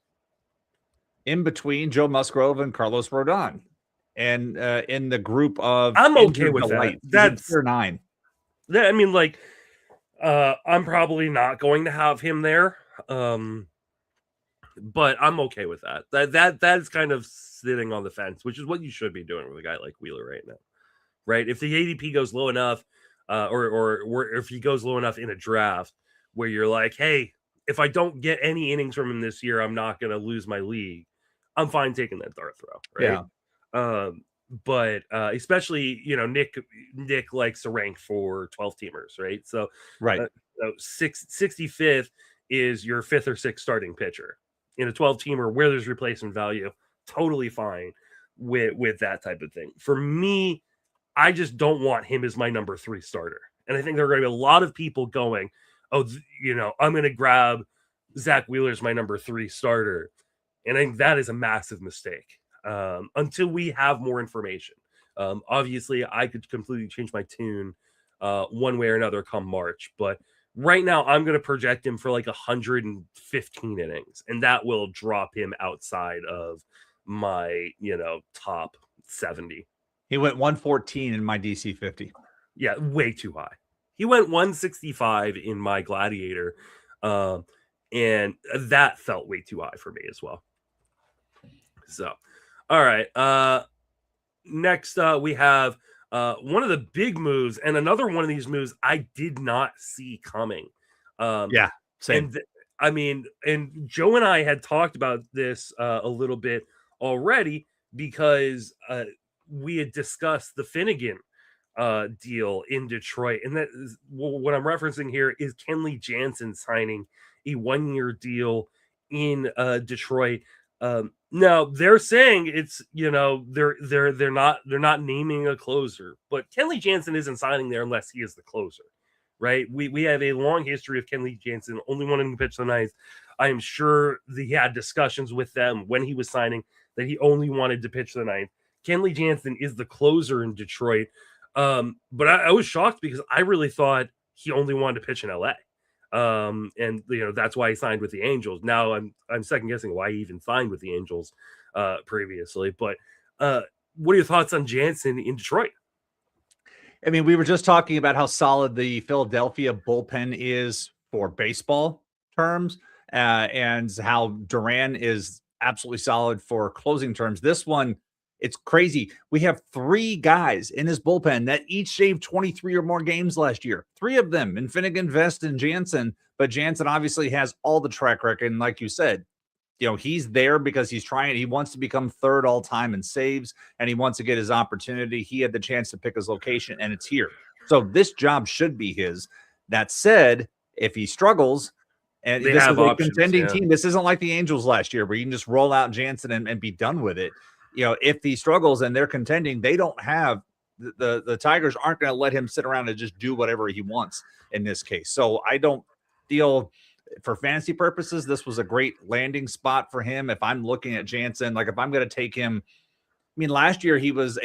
Speaker 2: in between Joe Musgrove and Carlos Rodon. And in the group of,
Speaker 1: I'm okay with that. That's
Speaker 2: 9.
Speaker 1: I mean, like, I'm probably not going to have him there, but I'm okay with that. That is kind of sitting on the fence, which is what you should be doing with a guy like Wheeler right now, right? If the ADP goes low enough, or if he goes low enough in a draft where you're like, hey, if I don't get any innings from him this year, I'm not going to lose my league. I'm fine taking that dart throw, right?
Speaker 2: Yeah.
Speaker 1: But especially, Nick likes to rank for 12 teamers, right? So,
Speaker 2: right.
Speaker 1: 65th is your 5th or 6th starting pitcher in a 12 teamer where there's replacement value. Totally fine with that type of thing. For me, I just don't want him as my number 3 starter. And I think there are going to be a lot of people going, I'm going to grab Zach Wheeler as my number 3 starter. And I think that is a massive mistake. Until we have more information. Obviously, I could completely change my tune one way or another come March, but right now I'm going to project him for like 115 innings, and that will drop him outside of my, top 70.
Speaker 2: He went 114 in my DC 50.
Speaker 1: Yeah, way too high. He went 165 in my Gladiator, and that felt way too high for me as well. So, all right. Next, we have one of the big moves, and another one of these moves I did not see coming.
Speaker 2: Yeah, same.
Speaker 1: And Joe and I had talked about this a little bit already because we had discussed the Finnegan deal in Detroit, and that is what I'm referencing here is Kenley Jansen signing a 1-year deal in Detroit. Now they're saying it's, they're not naming a closer, but Kenley Jansen isn't signing there unless he is the closer, right? We have a long history of Kenley Jansen only wanting to pitch the ninth. I am sure he had discussions with them when he was signing that he only wanted to pitch the ninth. Kenley Jansen is the closer in Detroit. But I was shocked because I really thought he only wanted to pitch in LA. And that's why he signed with the Angels. Now I'm second guessing why he even signed with the Angels previously. But what are your thoughts on Jansen in Detroit?
Speaker 2: I mean, we were just talking about how solid the Philadelphia bullpen is for baseball terms, and how Duran is absolutely solid for closing terms. This one, it's crazy. We have 3 guys in this bullpen that each shaved 23 or more games last year. 3 of them in Finnegan, Vest, and Jansen. But Jansen obviously has all the track record. And like you said, he's there because he wants to become 3rd all time in saves, and he wants to get his opportunity. He had the chance to pick his location, and it's here. So this job should be his. That said, if he struggles, and this is a contending team, this isn't like the Angels last year where you can just roll out Jansen and be done with it. If he struggles and they're contending, they don't have the Tigers aren't going to let him sit around and just do whatever he wants in this case. So I don't feel, for fantasy purposes, this was a great landing spot for him. If I'm looking at Jansen, like if I'm going to take him, I mean, last year he was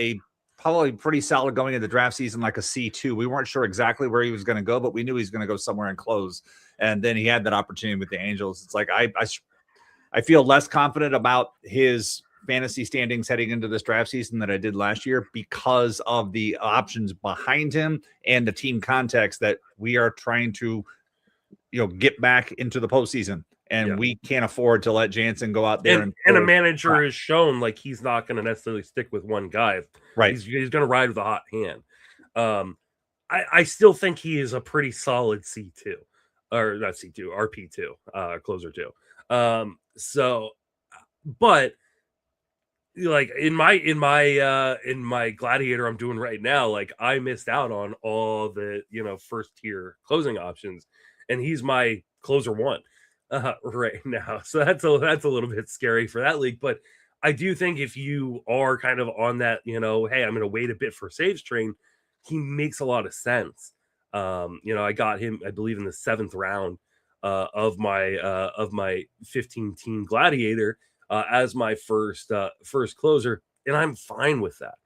Speaker 2: probably pretty solid going into the draft season, like a C2. We weren't sure exactly where he was going to go, but we knew he was going to go somewhere and close. And then he had that opportunity with the Angels. It's like I feel less confident about his fantasy standings heading into this draft season than I did last year because of the options behind him and the team context that we are trying to, get back into the postseason. And we can't afford to let Jansen go out there.
Speaker 1: And a manager has shown like he's not going to necessarily stick with one guy.
Speaker 2: Right.
Speaker 1: He's going to ride with a hot hand. I still think he is a pretty solid C2, or not C2, RP2, closer 2. So, but like in my gladiator I'm doing right now, like I missed out on all the first tier closing options, and he's my closer 1 right now. So that's a little bit scary for that league. But I do think if you are kind of on that, hey, I'm going to wait a bit for saves train, he makes a lot of sense. I got him, I believe, in the 7th round of my 15 team gladiator as my first closer, and I'm fine with that.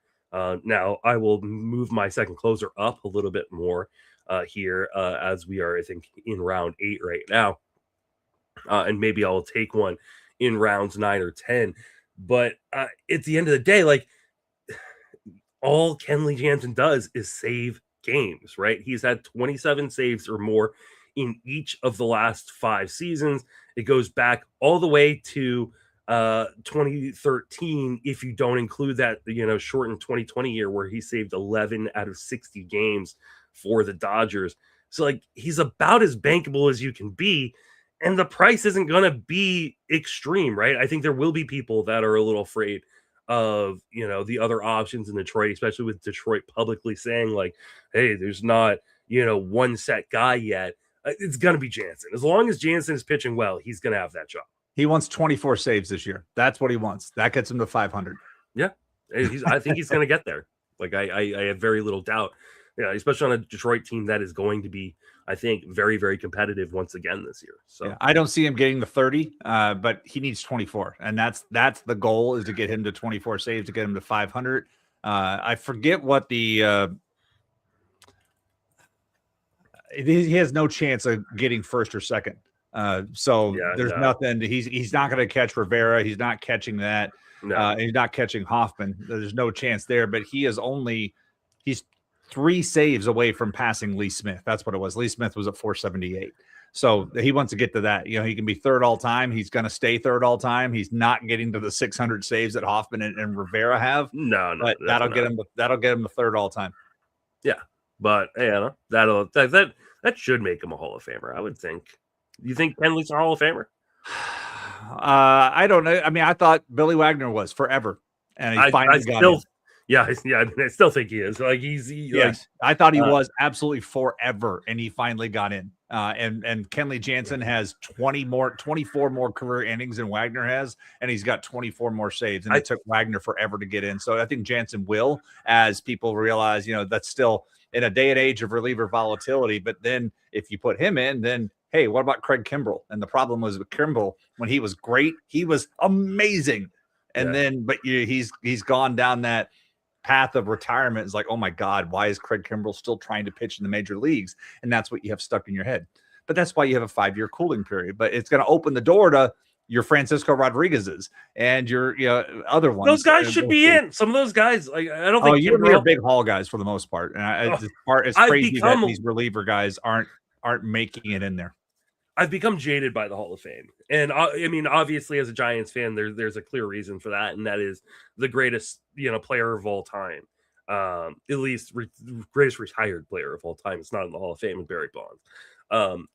Speaker 1: Now I will move my second closer up a little bit more here as we are, I think, in round 8 right now, and maybe I'll take one in rounds 9 or 10. But at the end of the day, like all Kenley Jansen does is save games, right? He's had 27 saves or more in each of the last 5 seasons. It goes back all the way to 2013, if you don't include that shortened 2020 year where he saved 11 out of 60 games for the Dodgers. So like he's about as bankable as you can be, and the price isn't going to be extreme, right? I think there will be people that are a little afraid of the other options in Detroit, especially with Detroit publicly saying like, hey, there's not one set guy yet. It's going to be Jansen. As long as Jansen is pitching well, he's going to have that job.
Speaker 2: He wants 24 saves this year. That's what he wants. That gets him to 500.
Speaker 1: Yeah, I think he's going to get there. Like I have very little doubt. Yeah, especially on a Detroit team that is going to be, I think, very, very competitive once again this year. So
Speaker 2: yeah, I don't see him getting the 30, but he needs 24, and that's the goal, is to get him to 24 saves to get him to 500. I forget what the he has no chance of getting first or second. So there's nothing. He's not going to catch Rivera. He's not catching that.
Speaker 1: No.
Speaker 2: He's not catching Hoffman. There's no chance there. But he's 3 saves away from passing Lee Smith. That's what it was. Lee Smith was at 478. So he wants to get to that. He can be third all time. He's going to stay third all time. He's not getting to the 600 saves that Hoffman and Rivera have.
Speaker 1: No,
Speaker 2: but that'll get him to third all time.
Speaker 1: Yeah, but that should make him a Hall of Famer, I would think. You think Kenley's a Hall of Famer?
Speaker 2: I don't know. I mean, I thought Billy Wagner was forever, and he finally got in.
Speaker 1: Yeah, I mean, I still think he is. Like
Speaker 2: yes, I thought he was absolutely forever, and he finally got in. And Kenley Jansen has 24 more career innings than Wagner has, and he's got 24 more saves. And it took Wagner forever to get in. So I think Jansen will, as people realize, that's still in a day and age of reliever volatility. But then if you put him in, then hey, what about Craig Kimbrell? And the problem was with Kimbrell, when he was great, he was amazing. And then, but he's gone down that path of retirement. Is like, oh my God, why is Craig Kimbrell still trying to pitch in the major leagues? And that's what you have stuck in your head. But that's why you have a 5-year cooling period. But it's going to open the door to your Francisco Rodriguez's and your other ones.
Speaker 1: Those guys should be in. Some of those guys, like I don't think
Speaker 2: you and me are big Hall guys for the most part. And it's crazy that these reliever guys aren't making it in there.
Speaker 1: I've become jaded by the Hall of Fame. And I mean, obviously, as a Giants fan, there's a clear reason for that, and that is the greatest player of all time. At least greatest retired player of all time. It's not in the Hall of Fame, and Barry Bonds.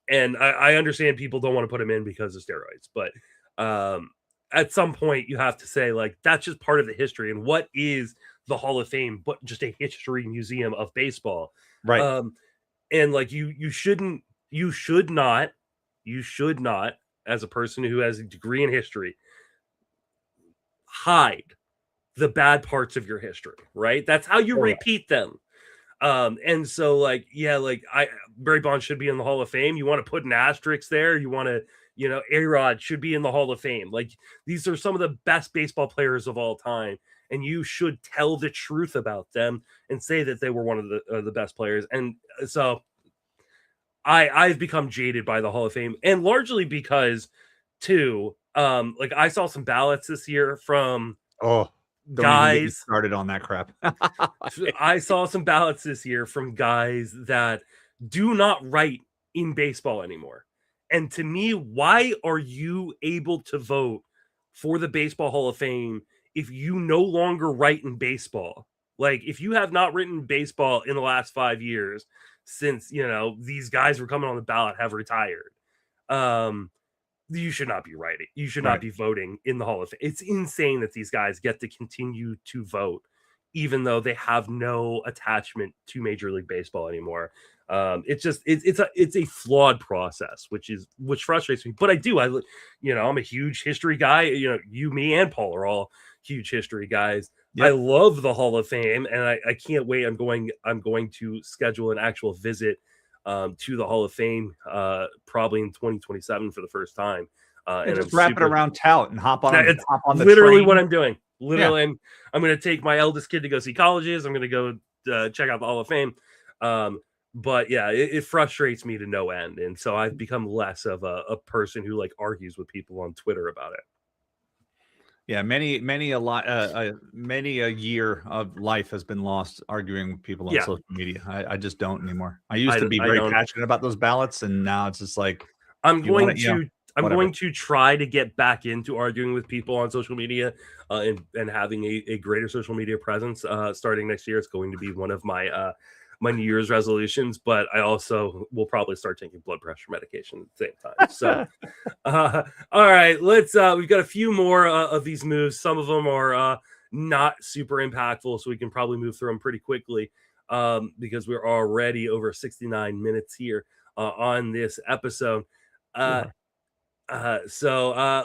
Speaker 1: And I understand people don't want to put him in because of steroids, but at some point you have to say, like, that's just part of the history. And what is the Hall of Fame but just a history museum of baseball?
Speaker 2: Right.
Speaker 1: And like you should not, as a person who has a degree in history, hide the bad parts of your history, right? That's how you repeat them. And so Barry Bonds should be in the Hall of Fame. You want to put an asterisk there. You want to, A-Rod should be in the Hall of Fame. Like, these are some of the best baseball players of all time. And you should tell the truth about them and say that they were one of the best players. And so I've become jaded by the Hall of Fame, and largely because too, I saw some ballots this year from guys
Speaker 2: started on that crap.
Speaker 1: I saw some ballots this year from guys that do not write in baseball anymore. And to me, why are you able to vote for the Baseball Hall of Fame if you no longer write in baseball? Like, if you have not written baseball in the last 5 years since, these guys were coming on the ballot have retired, you should not be writing. You should not be voting in the Hall of Fame. It's insane that these guys get to continue to vote, even though they have no attachment to Major League Baseball anymore. It's a flawed process, which frustrates me. But I'm a huge history guy. You, me, and Paul are all huge history guys. Yep. I love the Hall of Fame, and I can't wait. I'm going to schedule an actual visit to the Hall of Fame probably in 2027 for the first time.
Speaker 2: And just wrap it around tout and hop on the
Speaker 1: literally
Speaker 2: train.
Speaker 1: What I'm doing. Literally, yeah. I'm going to take my eldest kid to go see colleges. I'm going to go check out the Hall of Fame. But yeah, it frustrates me to no end. And so I've become less of a person who like argues with people on Twitter about it.
Speaker 2: Yeah, many a year of life has been lost arguing with people on social media. I just don't anymore. I used to be very passionate about those ballots, and now it's just like
Speaker 1: I'm going to try to get back into arguing with people on social media and having a greater social media presence starting next year. It's going to be one of my my New Year's resolutions, but I also will probably start taking blood pressure medication at the same time. So, all right, we've got a few more of these moves. Some of them are not super impactful, so we can probably move through them pretty quickly because we're already over 69 minutes here on this episode. So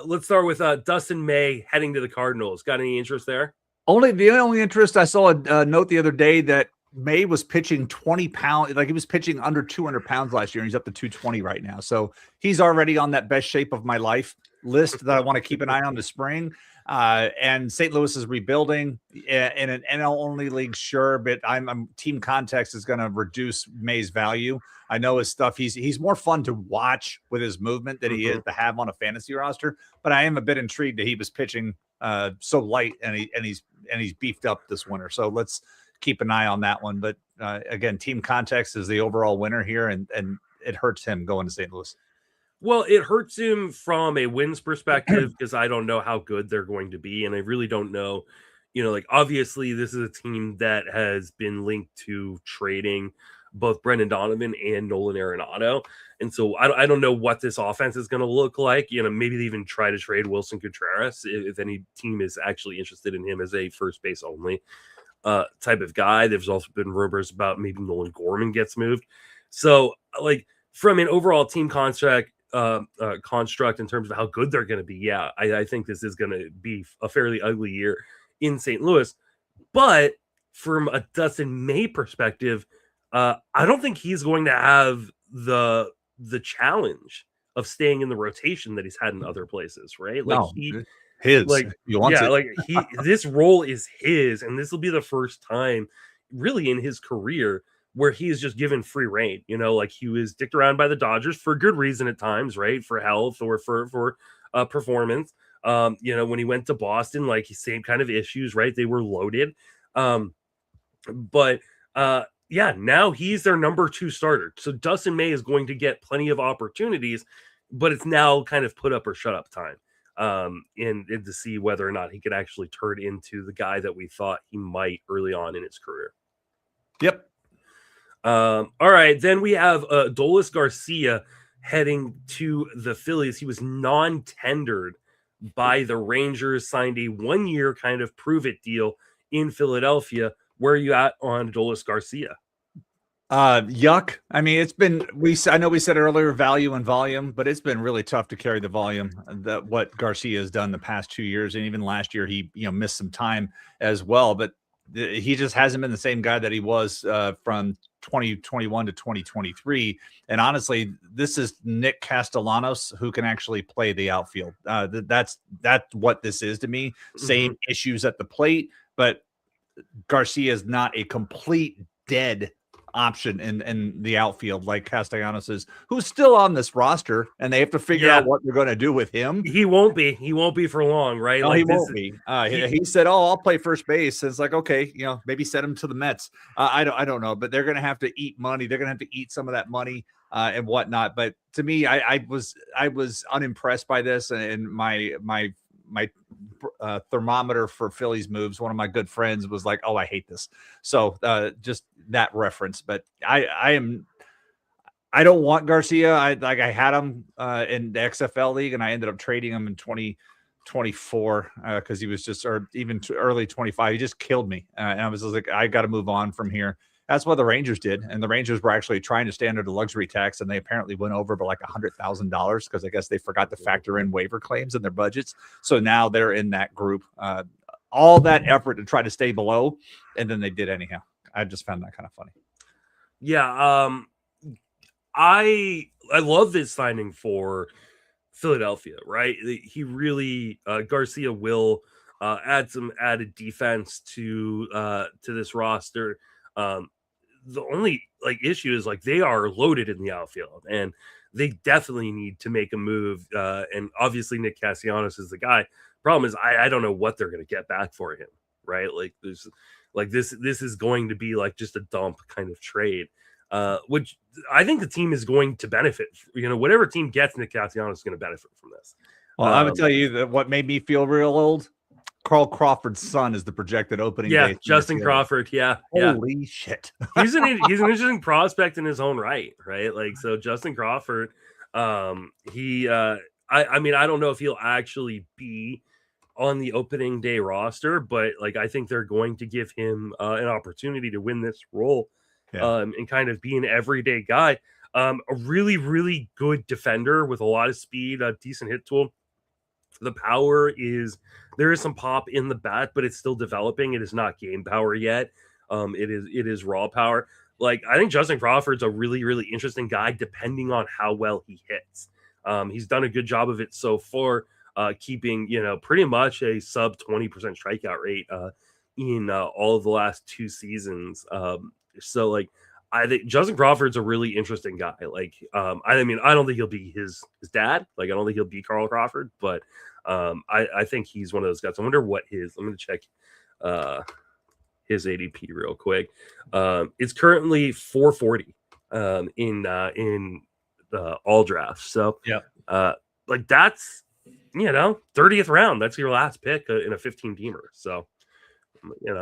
Speaker 1: let's start with Dustin May heading to the Cardinals. Got any interest there?
Speaker 2: The only interest, I saw a note the other day that May was pitching 20 pounds, like he was pitching under 200 pounds last year, and he's up to 220 right now. So he's already on that best shape of my life list that I want to keep an eye on this spring. And St. Louis is rebuilding in an NL only league, sure, but I'm team context is going to reduce May's value. I know his stuff. He's more fun to watch with his movement than he is to have on a fantasy roster. But I am a bit intrigued that he was pitching so light and he's beefed up this winter. So let's keep an eye on that one. But again, team context is the overall winner here, and it hurts him going to St. Louis.
Speaker 1: Well, it hurts him from a wins perspective because I don't know how good they're going to be. And I really don't know, obviously this is a team that has been linked to trading both Brendan Donovan and Nolan Arenado. And so I don't know what this offense is going to look like. Maybe they even try to trade Wilson Contreras if any team is actually interested in him as a first base only type of guy. There's also been rumors about maybe Nolan Gorman gets moved. So from an overall team construct in terms of how good they're going to be. Yeah, I think this is going to be a fairly ugly year in St. Louis, but from a Dustin May perspective, I don't think he's going to have the challenge of staying in the rotation that he's had in other places, right? This role is his, and this will be the first time really in his career where he is just given free reign. He was dicked around by the Dodgers for good reason at times, right? For health or for performance. When he went to Boston, same kind of issues, right? They were loaded. But now he's their number 2 starter. So Dustin May is going to get plenty of opportunities, but it's now kind of put up or shut up time. And to see whether or not he could actually turn into the guy that we thought he might early on in his career.
Speaker 2: Yep.
Speaker 1: All right, then we have Adolis Garcia heading to the Phillies. He was non-tendered by the Rangers, signed a 1-year kind of prove-it deal in Philadelphia. Where are you at on Adolis Garcia?
Speaker 2: Yuck. I mean, I know we said earlier value and volume, but it's been really tough to carry the volume that what Garcia has done the past 2 years. And even last year, he missed some time as well, but he just hasn't been the same guy that he was from 2021 to 2023. And honestly, this is Nick Castellanos who can actually play the outfield. That's what this is to me. Same issues at the plate, but Garcia is not a complete dead option in the outfield like Castellanos is, who's still on this roster, and they have to figure out what they're going to do with him.
Speaker 1: He won't be for long, right?
Speaker 2: No, he won't be. He said, I'll play first base. It's like, okay, maybe send him to the Mets. I don't know, but they're going to have to eat money. They're going to have to eat some of that money and whatnot. But to me, I was unimpressed by this, and my thermometer for Phillies moves. One of my good friends was like, "Oh, I hate this." So just that reference. But I don't want Garcia. I had him in the XFL league, and I ended up trading him in 2024 because he was just, or even early 25. He just killed me, and I was just like, I got to move on from here. That's what the Rangers did, and the Rangers were actually trying to stay under the luxury tax, and they apparently went over by like $100,000 because I guess they forgot to factor in waiver claims in their budgets. So now they're in that group. All that effort to try to stay below, and then they did anyhow. I just found that kind of funny.
Speaker 1: Yeah, I love this signing for Philadelphia, right? He really Garcia will add some added defense to this roster. The only issue is they are loaded in the outfield, and they definitely need to make a move. And obviously Nick Castellanos is the guy. Problem is I don't know what they're going to get back for him, right? There's this is going to be just a dump kind of trade. Which I think the team is going to benefit. Whatever team gets Nick Castellanos is going to benefit from this.
Speaker 2: Well, I would tell you that what made me feel real old, Carl Crawford's son is the projected opening day.
Speaker 1: Justin Crawford. Yeah.
Speaker 2: Holy shit.
Speaker 1: he's an interesting prospect in his own right? So Justin Crawford, I mean, I don't know if he'll actually be on the opening day roster, but I think they're going to give him an opportunity to win this role. And kind of be an everyday guy. A really, really good defender with a lot of speed, a decent hit tool. The power there is some pop in the bat, but it's still developing. It is not game power yet. It is raw power. I think Justin Crawford's a really, really interesting guy, depending on how well he hits. He's done a good job of it so far, keeping pretty much a sub 20% strikeout rate in all of the last 2 seasons. So I think Justin Crawford's a really interesting guy. I mean, I don't think he'll be his dad. I don't think he'll be Carl Crawford, but I think he's one of those guys. I wonder what I'm going to check his ADP real quick. It's currently 440 in all drafts. So that's 30th round. That's your last pick in a 15-teamer. So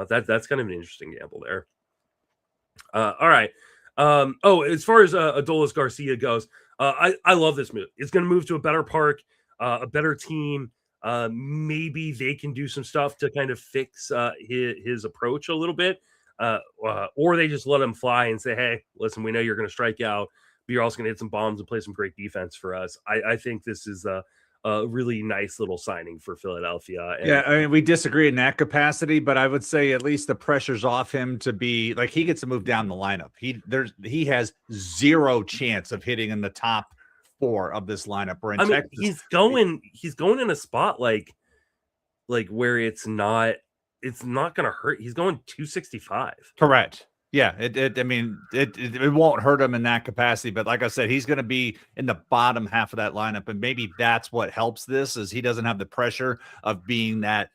Speaker 1: that's kind of an interesting gamble there. All right. As far as Adolis Garcia goes, I love this move. It's going to move to a better park, a better team. Maybe they can do some stuff to kind of fix his approach a little bit, or they just let him fly and say, "Hey, listen, we know you're going to strike out, but you're also going to hit some bombs and play some great defense for us." I think this is a really nice little signing for Philadelphia. And
Speaker 2: I mean, we disagree in that capacity, but I would say at least the pressure's off him to be he gets to move down the lineup. He has zero chance of hitting in the top 4 of this lineup. Or in Texas,
Speaker 1: he's going in a spot where it's not going to hurt. He's going 265.
Speaker 2: Correct. Yeah, it won't hurt him in that capacity, but like I said, he's going to be in the bottom half of that lineup, and maybe that's what helps this is he doesn't have the pressure of being that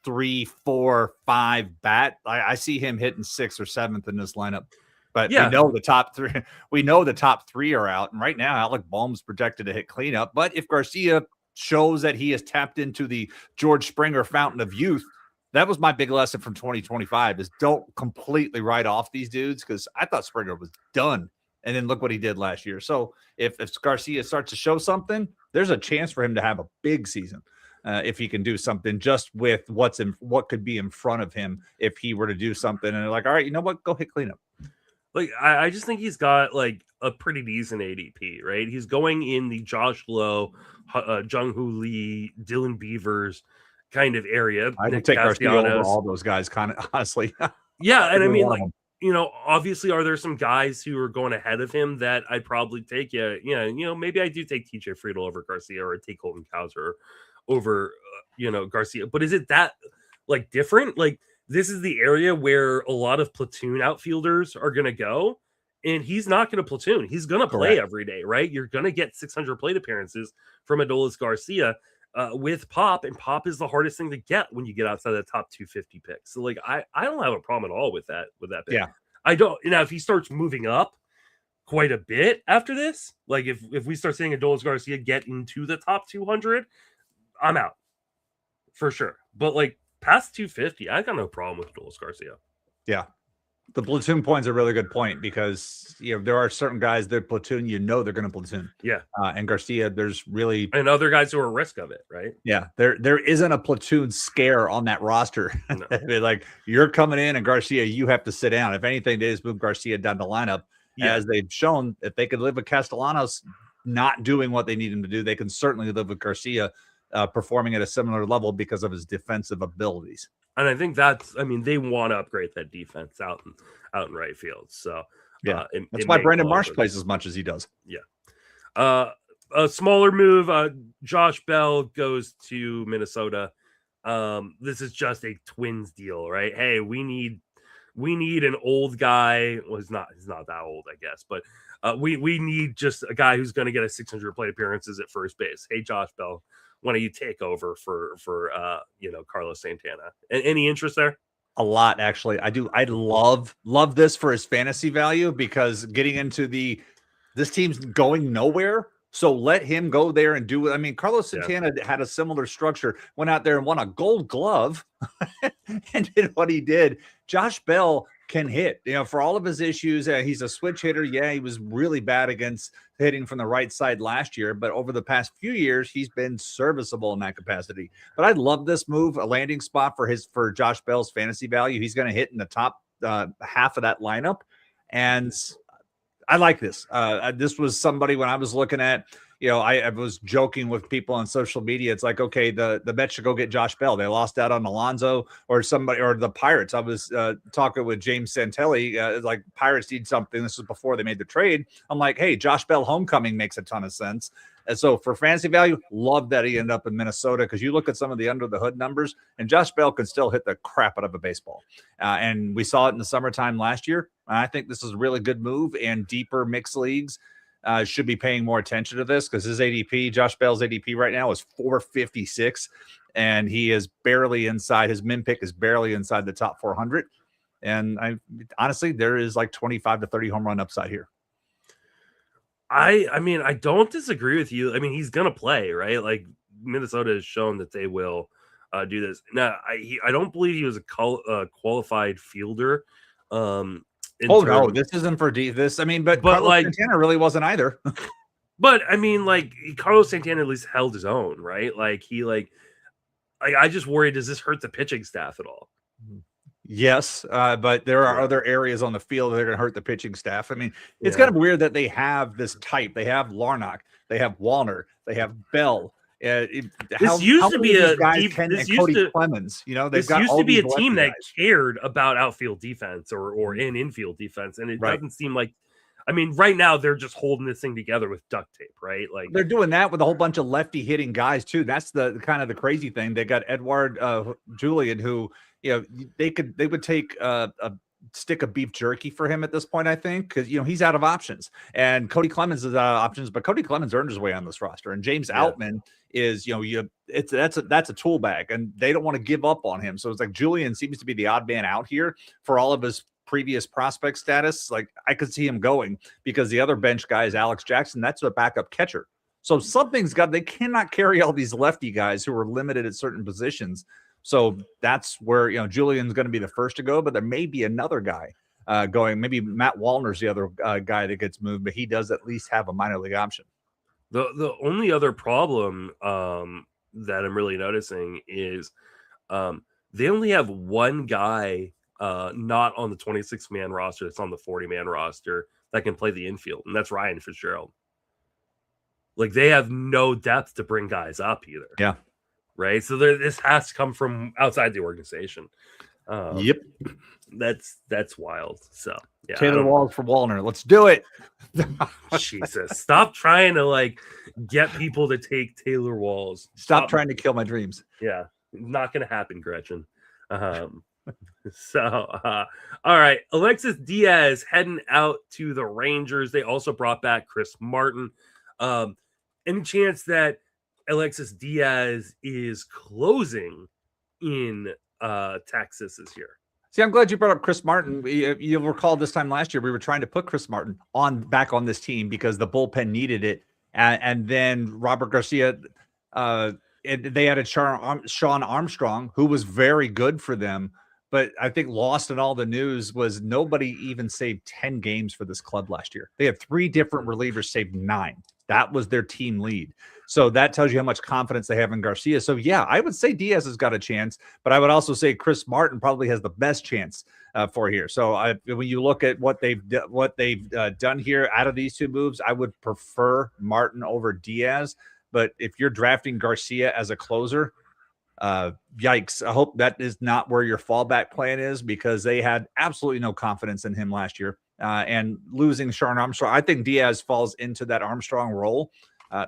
Speaker 2: 3, 4, 5 bat. I see him hitting 6th or 7th in this lineup, but we know the top 3. We know the top 3 are out, and right now Alec Boehm's projected to hit cleanup. But if Garcia shows that he has tapped into the George Springer fountain of youth. That was my big lesson from 2025 is don't completely write off these dudes because I thought Springer was done. And then look what he did last year. So if Garcia starts to show something, there's a chance for him to have a big season if he can do something just with what could be in front of him if he were to do something. And they're like, all right, you know what? Go hit cleanup.
Speaker 1: I just think he's got a pretty decent ADP, right? He's going in the Josh Lowe, Jung-Hoo Lee, Dylan Beavers kind of area.
Speaker 2: I would take Garcia over all those guys, kind of honestly.
Speaker 1: Yeah, and I mean, obviously, are there some guys who are going ahead of him that I'd probably take? Maybe I do take TJ Friedl over Garcia, or I take Colton Cowser over, Garcia. But is it that different? This is the area where a lot of platoon outfielders are going to go, and he's not going to platoon. He's going to play every day, right? You're going to get 600 plate appearances from Adolis Garcia. With Pop, and Pop is the hardest thing to get when you get outside the top 250 picks. So I don't have a problem at all with that pick.
Speaker 2: Yeah.
Speaker 1: I don't. Now if he starts moving up quite a bit after this, if we start seeing Adolis Garcia get into the top 200, I'm out. for sure. But like past 250, I got no problem with Adolis Garcia.
Speaker 2: Yeah. The platoon point's a really good point because there are certain guys that platoon, they're going to platoon.
Speaker 1: Yeah.
Speaker 2: And Garcia, there's really
Speaker 1: and other guys who are at risk of it, right?
Speaker 2: Yeah, there isn't a platoon scare on that roster. No. Like you're coming in and Garcia, you have to sit down. If anything, they just move Garcia down the lineup. As they've shown, if they could live with Castellanos not doing what they need him to do, they can certainly live with Garcia performing at a similar level because of his defensive abilities.
Speaker 1: And I think they want to upgrade that defense out in right field. So
Speaker 2: that's why Brandon Marsh plays as much as he does.
Speaker 1: Yeah. A smaller move. Josh Bell goes to Minnesota. This is just a Twins deal, right? Hey, we need an old guy. Well, he's not that old, I guess, but we need just a guy who's going to get a 600 plate appearances at first base. Hey, Josh Bell, why don't you take over for Carlos Santana? Any interest there?
Speaker 2: A lot, actually. I do. I love this for his fantasy value because getting into this team's going nowhere. So let him go there and do it. I mean, Carlos Santana had a similar structure, went out there and won a Gold Glove and did what he did. Josh Bell can hit, for all of his issues. He's a switch hitter. Yeah, he was really bad against hitting from the right side last year, but over the past few years, he's been serviceable in that capacity. But I love this move, a landing spot for Josh Bell's fantasy value. He's going to hit in the top half of that lineup. And I like this. This was somebody when I was looking at, I was joking with people on social media. It's like, okay, the Mets should go get Josh Bell. They lost out on Alonso or somebody, or the Pirates. I was talking with James Santelli, like Pirates need something. This was before they made the trade. I'm like, hey, Josh Bell homecoming makes a ton of sense. And so for fantasy value, love that he ended up in Minnesota because you look at some of the under the hood numbers and Josh Bell can still hit the crap out of a baseball. And we saw it in the summertime last year. I think this is a really good move, and deeper mixed leagues should be paying more attention to this because his ADP, Josh Bell's ADP right now is 456, and he is barely inside. His min pick is barely inside the top 400. And honestly, there is like 25 to 30 home run upside here.
Speaker 1: I mean, I don't disagree with you. I mean, he's going to play, right? Like Minnesota has shown that they will do this. Now, I don't believe he was a qualified fielder.
Speaker 2: No, this isn't for this. I mean, but Carlos like Santana really wasn't either.
Speaker 1: But I mean, like Carlos Santana at least held his own, right? Like I just worry, does this hurt the pitching staff at all?
Speaker 2: Yes, but there are other areas on the field that are going to hurt the pitching staff. I mean, it's kind of weird that they have this type. They have Larnach, they have Wallner, they have Bell.
Speaker 1: This used to be a deep. This used to
Speaker 2: Clemens.
Speaker 1: This used to be a team that cared about outfield defense or infield defense, and it doesn't seem like. I mean, right now they're just holding this thing together with duct tape, right? Like
Speaker 2: they're doing that with a whole bunch of lefty hitting guys too. That's the kind of the crazy thing. They got Edward Julian, who they would take a stick of beef jerky for him at this point, I think, because he's out of options, and Cody Clemens is out of options, but Cody Clemens earned his way on this roster, and James Outman is that's a tool bag, and they don't want to give up on him. So it's like Julian seems to be the odd man out here for all of his previous prospect status. Like I could see him going because the other bench guy is Alex Jackson. That's a backup catcher. So something's they cannot carry all these lefty guys who are limited at certain positions. So that's where, Julian's going to be the first to go, but there may be another guy going. Maybe Matt Wallner's the other guy that gets moved, but he does at least have a minor league option.
Speaker 1: The only other problem that I'm really noticing is they only have one guy not on the 26-man roster that's on the 40-man roster that can play the infield, and that's Ryan Fitzgerald. Like they have no depth to bring guys up either.
Speaker 2: Yeah.
Speaker 1: Right. So this has to come from outside the organization.
Speaker 2: Yep.
Speaker 1: That's wild. So yeah.
Speaker 2: Taylor Walls for Wallner. Let's do it.
Speaker 1: Jesus. Stop trying to get people to take Taylor Walls.
Speaker 2: Stop trying to kill my dreams.
Speaker 1: Yeah. Not going to happen, Gretchen. All right. Alexis Diaz heading out to the Rangers. They also brought back Chris Martin. Any chance that Alexis Diaz is closing in Texas this year?
Speaker 2: See, I'm glad you brought up Chris Martin. You'll recall this time last year, we were trying to put Chris Martin back on this team because the bullpen needed it. And then Robert Garcia they added Sean Armstrong, who was very good for them. But I think lost in all the news was nobody even saved 10 games for this club last year. They had 3 different relievers saved 9. That was their team lead. So that tells you how much confidence they have in Garcia. So, yeah, I would say Diaz has got a chance, but I would also say Chris Martin probably has the best chance for here. So when you look at what they've done here out of these 2 moves, I would prefer Martin over Diaz. But if you're drafting Garcia as a closer, yikes. I hope that is not where your fallback plan is, because they had absolutely no confidence in him last year. And losing Sean Armstrong, I think Diaz falls into that Armstrong role.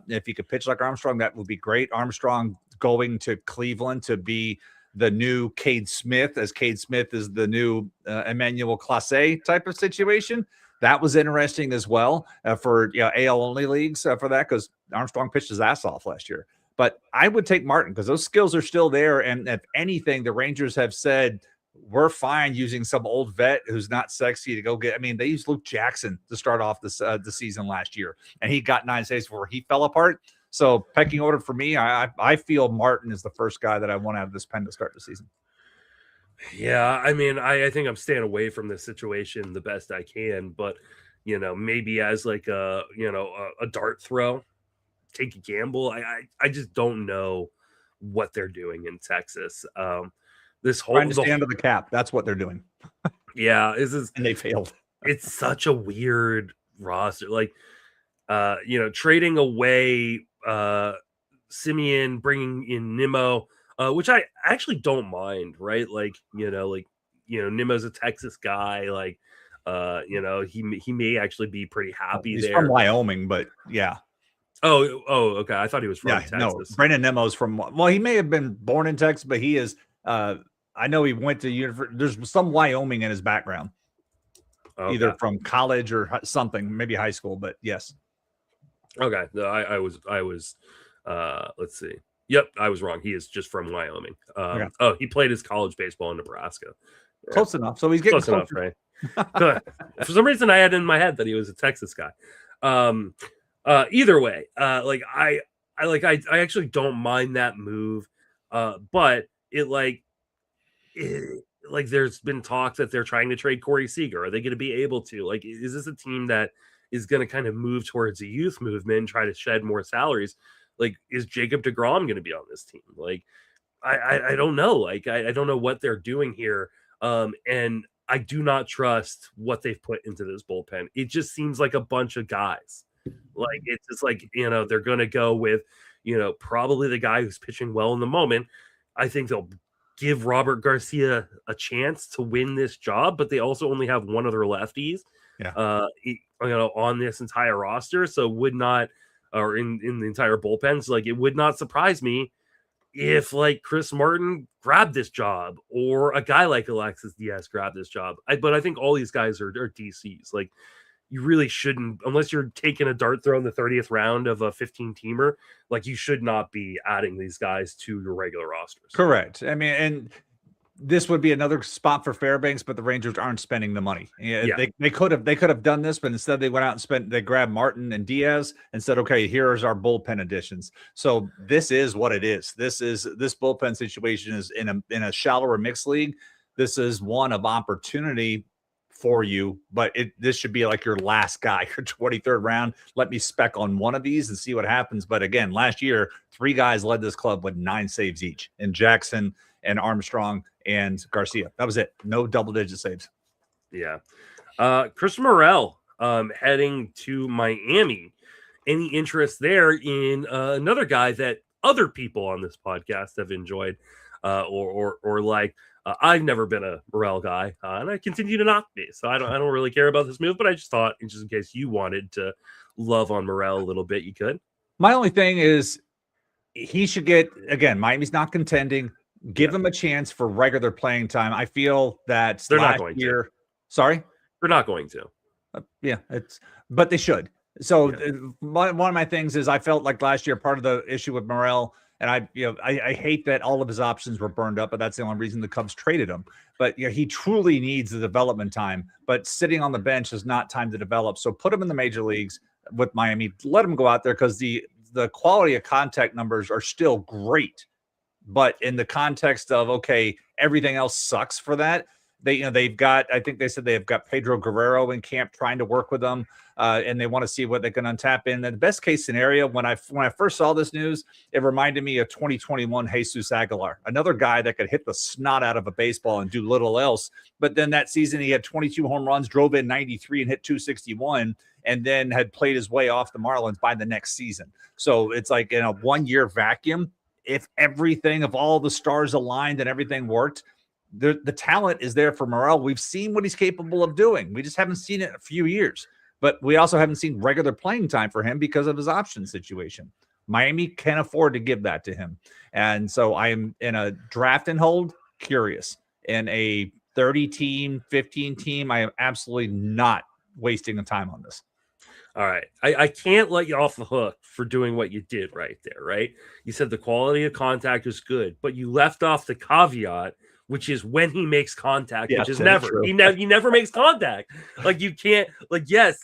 Speaker 2: If he could pitch like Armstrong, that would be great. Armstrong going to Cleveland to be the new Cade Smith, as Cade Smith is the new Emmanuel Clase type of situation. That was interesting as well for AL only leagues for that, because Armstrong pitched his ass off last year. But I would take Martin because those skills are still there. And if anything, the Rangers have said, we're fine using some old vet who's not sexy to go get. I mean, they used Luke Jackson to start off the season last year, and he got 9 saves before he fell apart. So pecking order for me, I feel Martin is the first guy that I want out of this pen to start the season.
Speaker 1: Yeah, I mean, I think I'm staying away from this situation the best I can, but maybe as like a dart throw, take a gamble. I just don't know what they're doing in Texas. This whole
Speaker 2: trying to stay under the cap. That's what they're doing.
Speaker 1: Yeah,
Speaker 2: and they failed.
Speaker 1: It's such a weird roster. Like, trading away Simeon, bringing in Nimmo, which I actually don't mind, right? Like, Nimmo's a Texas guy. Like, he may actually be pretty happy.
Speaker 2: He's
Speaker 1: there.
Speaker 2: from Wyoming, but yeah.
Speaker 1: Oh, okay. I thought he was from Texas.
Speaker 2: No, Brandon Nimmo's from. Well, he may have been born in Texas, but he is. I know he went to university. There's some Wyoming in his background, either from college or something, maybe high school. But yes.
Speaker 1: Okay, no, I was. Let's see. Yep, I was wrong. He is just from Wyoming.
Speaker 2: Okay.
Speaker 1: Oh, he played his college baseball in Nebraska. Yeah.
Speaker 2: Close enough. So he's getting
Speaker 1: close enough, right? For some reason, I had in my head that he was a Texas guy. Either way, I actually don't mind that move. But there's been talk that they're trying to trade Corey Seager. Are they going to be able to? Like, is this a team that is going to kind of move towards a youth movement and try to shed more salaries? Like, is Jacob deGrom going to be on this team? Like, I don't know. Like, I don't know what they're doing here. And I do not trust what they've put into this bullpen. It just seems like a bunch of guys. Like, it's just like, they're going to go with, probably the guy who's pitching well in the moment. I think they'll give Robert Garcia a chance to win this job, but they also only have one other lefties on this entire roster. So would not, or in the entire bullpen. So, like, it would not surprise me if, like, Chris Martin grabbed this job, or a guy like Alexis Diaz grabbed this job. But I think all these guys are DCs. Like, you really shouldn't, unless you're taking a dart throw in the 30th round of a 15-teamer, like, you should not be adding these guys to your regular rosters.
Speaker 2: Correct. I mean, and this would be another spot for Fairbanks, but the Rangers aren't spending the money. Yeah. They could have done this, but instead they went out and they grabbed Martin and Diaz and said, okay, here's our bullpen additions. So this is what it is. This bullpen situation is in a shallower mixed league. This is one of opportunity for you, but this should be like your last guy, your 23rd round. Let me spec on one of these and see what happens. But again, last year, 3 guys led this club with 9 saves each, and Jackson and Armstrong and Garcia. That was it. No double-digit saves.
Speaker 1: Yeah. Chris Morel heading to Miami. Any interest there in another guy that other people on this podcast have enjoyed or like? I've never been a Morel guy, and I continue to not be. So I don't really care about this move, but I just thought, just in case you wanted to love on Morel a little bit, you could.
Speaker 2: My only thing is he should get, again, Miami's not contending. Give him a chance for regular playing time. I feel that
Speaker 1: they're not going to.
Speaker 2: Sorry?
Speaker 1: They're not going to.
Speaker 2: But they should. So one of my things is I felt like last year, part of the issue with Morel, and I hate that all of his options were burned up, but that's the only reason the Cubs traded him. But he truly needs the development time. But sitting on the bench is not time to develop. So put him in the major leagues with Miami. Let him go out there, because the the quality of contact numbers are still great, but in the context of, okay, everything else sucks for that. They've got, I think they said they've got Pedro Guerrero in camp trying to work with them, and they want to see what they can untap in. And the best case scenario, when I first saw this news, it reminded me of 2021 Jesus Aguilar, another guy that could hit the snot out of a baseball and do little else. But then that season he had 22 home runs, drove in 93 and hit 261, and then had played his way off the Marlins by the next season. So it's like in a 1 year vacuum, if all the stars aligned and everything worked, the talent is there for Morel. We've seen what he's capable of doing. We just haven't seen it in a few years, but we also haven't seen regular playing time for him because of his option situation. Miami can't afford to give that to him. And so I am in a draft and hold curious. In a 30 team, 15 team, I am absolutely not wasting the time on this.
Speaker 1: All right. I can't let you off the hook for doing what you did right there, right? You said the quality of contact is good, but you left off the caveat, which is when he makes contact, which is never. He never makes contact. Like you can't, yes,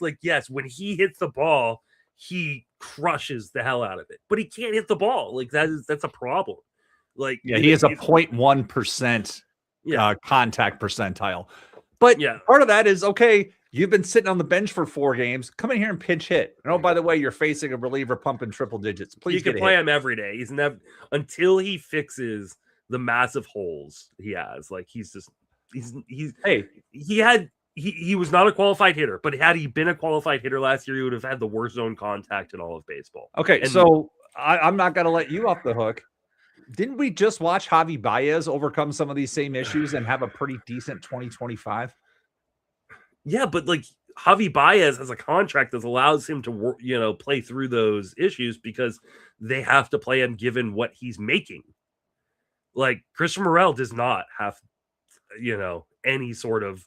Speaker 1: when he hits the ball, he crushes the hell out of it. But he can't hit the ball. Like that's a problem. Like
Speaker 2: he is a 0.1% contact percentile. But part of that is, okay, you've been sitting on the bench for 4 games. Come in here and pinch hit. And oh, by the way, you're facing a reliever pumping triple digits. Please,
Speaker 1: you can play him every day. He's never, until he fixes the massive holes he has. Like he was not a qualified hitter, but had he been a qualified hitter last year, he would have had the worst zone contact in all of baseball.
Speaker 2: Okay, so I'm not going to let you off the hook. Didn't we just watch Javi Baez overcome some of these same issues and have a pretty decent 2025?
Speaker 1: Yeah, but like Javi Baez has a contract that allows him to play through those issues because they have to play him given what he's making. Like Christian Morel does not have, any sort of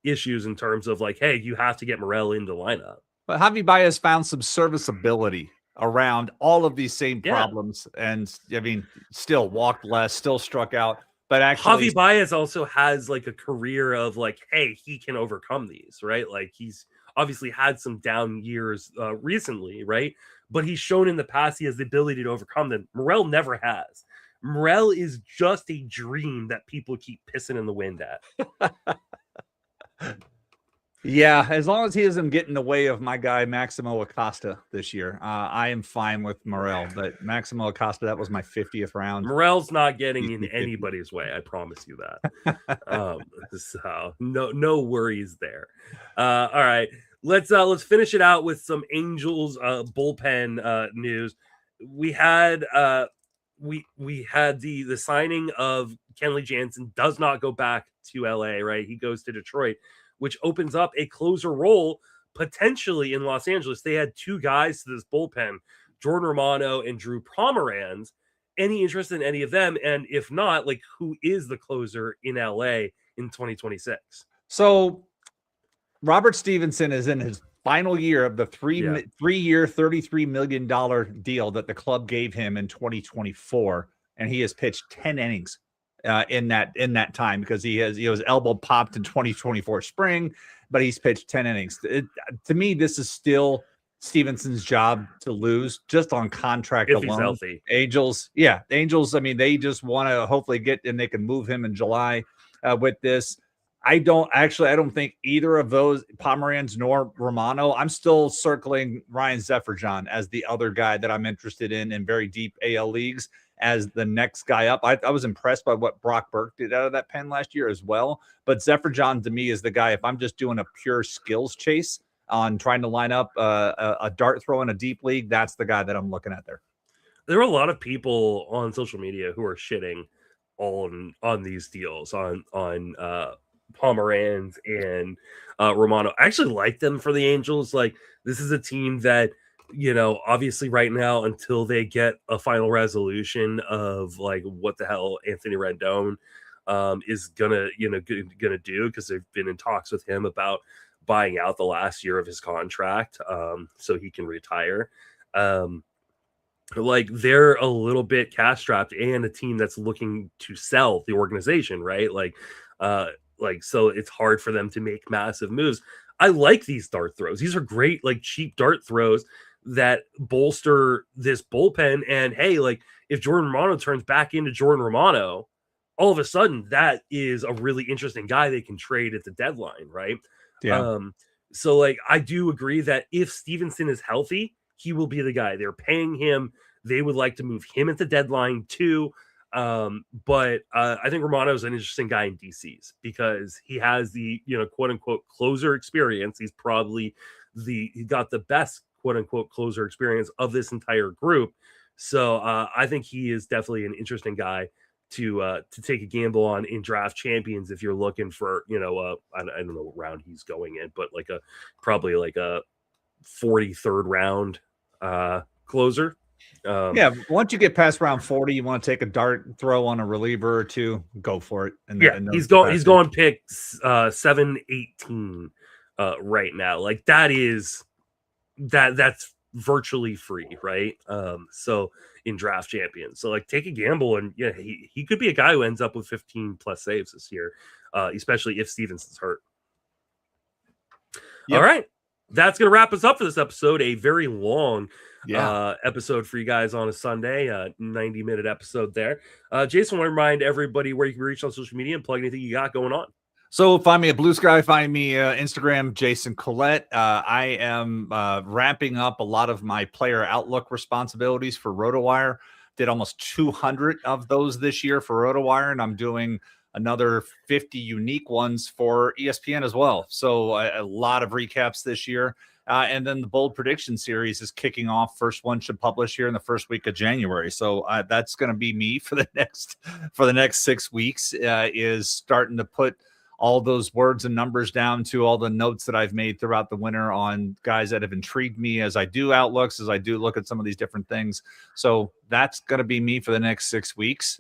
Speaker 1: issues in terms of like, hey, you have to get Morel into lineup.
Speaker 2: But Javi Baez found some serviceability around all of these same problems. And I mean, still walked less, still struck out. But actually,
Speaker 1: Javi Baez also has like a career of like, hey, he can overcome these, right? Like he's obviously had some down years recently, right? But he's shown in the past he has the ability to overcome them. Morel never has. Morel is just a dream that people keep pissing in the wind at.
Speaker 2: Yeah, as long as he doesn't get in the way of my guy Maximo Acosta this year, I am fine with Morel. But Maximo Acosta, that was my 50th round.
Speaker 1: Morel's not getting in anybody's way. I promise you that. So no worries there. All right, let's finish it out with some Angels bullpen news. We had we had the signing of Kenley Jansen. Does not go back to LA, right? He goes to Detroit, which opens up a closer role potentially in Los Angeles. They had 2 guys to this bullpen, Jordan Romano and Drew Pomeranz. Any interest in any of them? And if not, like, who is the closer in LA in 2026?
Speaker 2: So Robert Stevenson is in his final year of the three-year, $33 million deal that the club gave him in 2024. And he has pitched 10 innings in that time because he was elbow popped in 2024 spring, but he's pitched 10 innings. To me, this is still Stevenson's job to lose just on contract
Speaker 1: if
Speaker 2: alone.
Speaker 1: He's healthy.
Speaker 2: Angels. I mean, they just want to hopefully get, and they can move him in July with this. I don't think either of those, Pomeranz nor Romano. I'm still circling Ryan Zefferjon as the other guy that I'm interested in very deep AL leagues as the next guy up. I was impressed by what Brock Burke did out of that pen last year as well. But Zefferjon to me is the guy, if I'm just doing a pure skills chase on trying to line up a dart throw in a deep league, that's the guy that I'm looking at there.
Speaker 1: There are a lot of people on social media who are shitting on these deals on Pomeranz and Romano. I actually like them for the Angels. Like, this is a team that, obviously right now, until they get a final resolution of like what the hell Anthony Rendon is gonna do, because they've been in talks with him about buying out the last year of his contract so he can retire. Like, they're a little bit cash strapped and a team that's looking to sell the organization, right? So it's hard for them to make massive moves. I like these dart throws. These are great, like, cheap dart throws that bolster this bullpen. And hey, like if Jordan Romano turns back into Jordan Romano, all of a sudden that is a really interesting guy they can trade at the deadline, right?
Speaker 2: Yeah.
Speaker 1: So like I do agree that if Stevenson is healthy, he will be the guy. They're paying him. They would like to move him at the deadline too. But I think Romano is an interesting guy in DCs because he has the, quote unquote closer experience. He's probably he got the best quote unquote closer experience of this entire group. So I think he is definitely an interesting guy to take a gamble on in draft champions if you're looking for, I don't know what round he's going in, but like probably like a 43rd round closer.
Speaker 2: Yeah, once you get past round 40, you want to take a dart throw on a reliever or two, go for it. And
Speaker 1: he's going pick 718 right now. Like that's virtually free, right? So in draft champions, so like take a gamble, and yeah, he could be a guy who ends up with 15 plus saves this year, especially if Stevenson's hurt. Yep. All right, that's gonna wrap us up for this episode. A very long episode for you guys on a Sunday, 90-minute episode there. Jason, want to remind everybody where you can reach on social media and plug anything you got going on.
Speaker 2: So find me at Blue Sky, find me Instagram, Jason Collette. I am wrapping up a lot of my player outlook responsibilities for RotoWire. Did almost 200 of those this year for RotoWire, and I'm doing another 50 unique ones for ESPN as well. So a lot of recaps this year. And then the Bold Prediction Series is kicking off. First one should publish here in the first week of January. So that's going to be me for the next 6 weeks, is starting to put all those words and numbers down to all the notes that I've made throughout the winter on guys that have intrigued me as I do outlooks, as I do look at some of these different things. So that's going to be me for the next 6 weeks.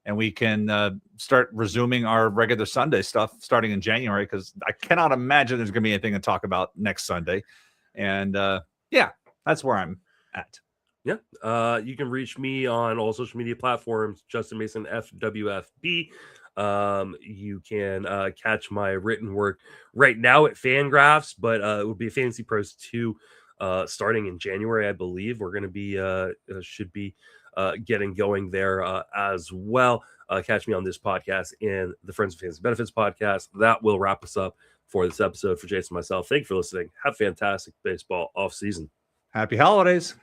Speaker 2: And we can start resuming our regular Sunday stuff starting in January, because I cannot imagine there's going to be anything to talk about next Sunday. And that's where I'm at.
Speaker 1: Yeah. You can reach me on all social media platforms, Justin Mason FWFB. You can catch my written work right now at Fangraphs, but it would be Fantasy Pros 2 starting in January, I believe. We're going to be should be getting going there as well. Catch me on this podcast and the Friends of Fantasy Benefits podcast. That will wrap us up for this episode. For Jason and myself, thank you for listening. Have a fantastic baseball off season.
Speaker 2: Happy holidays.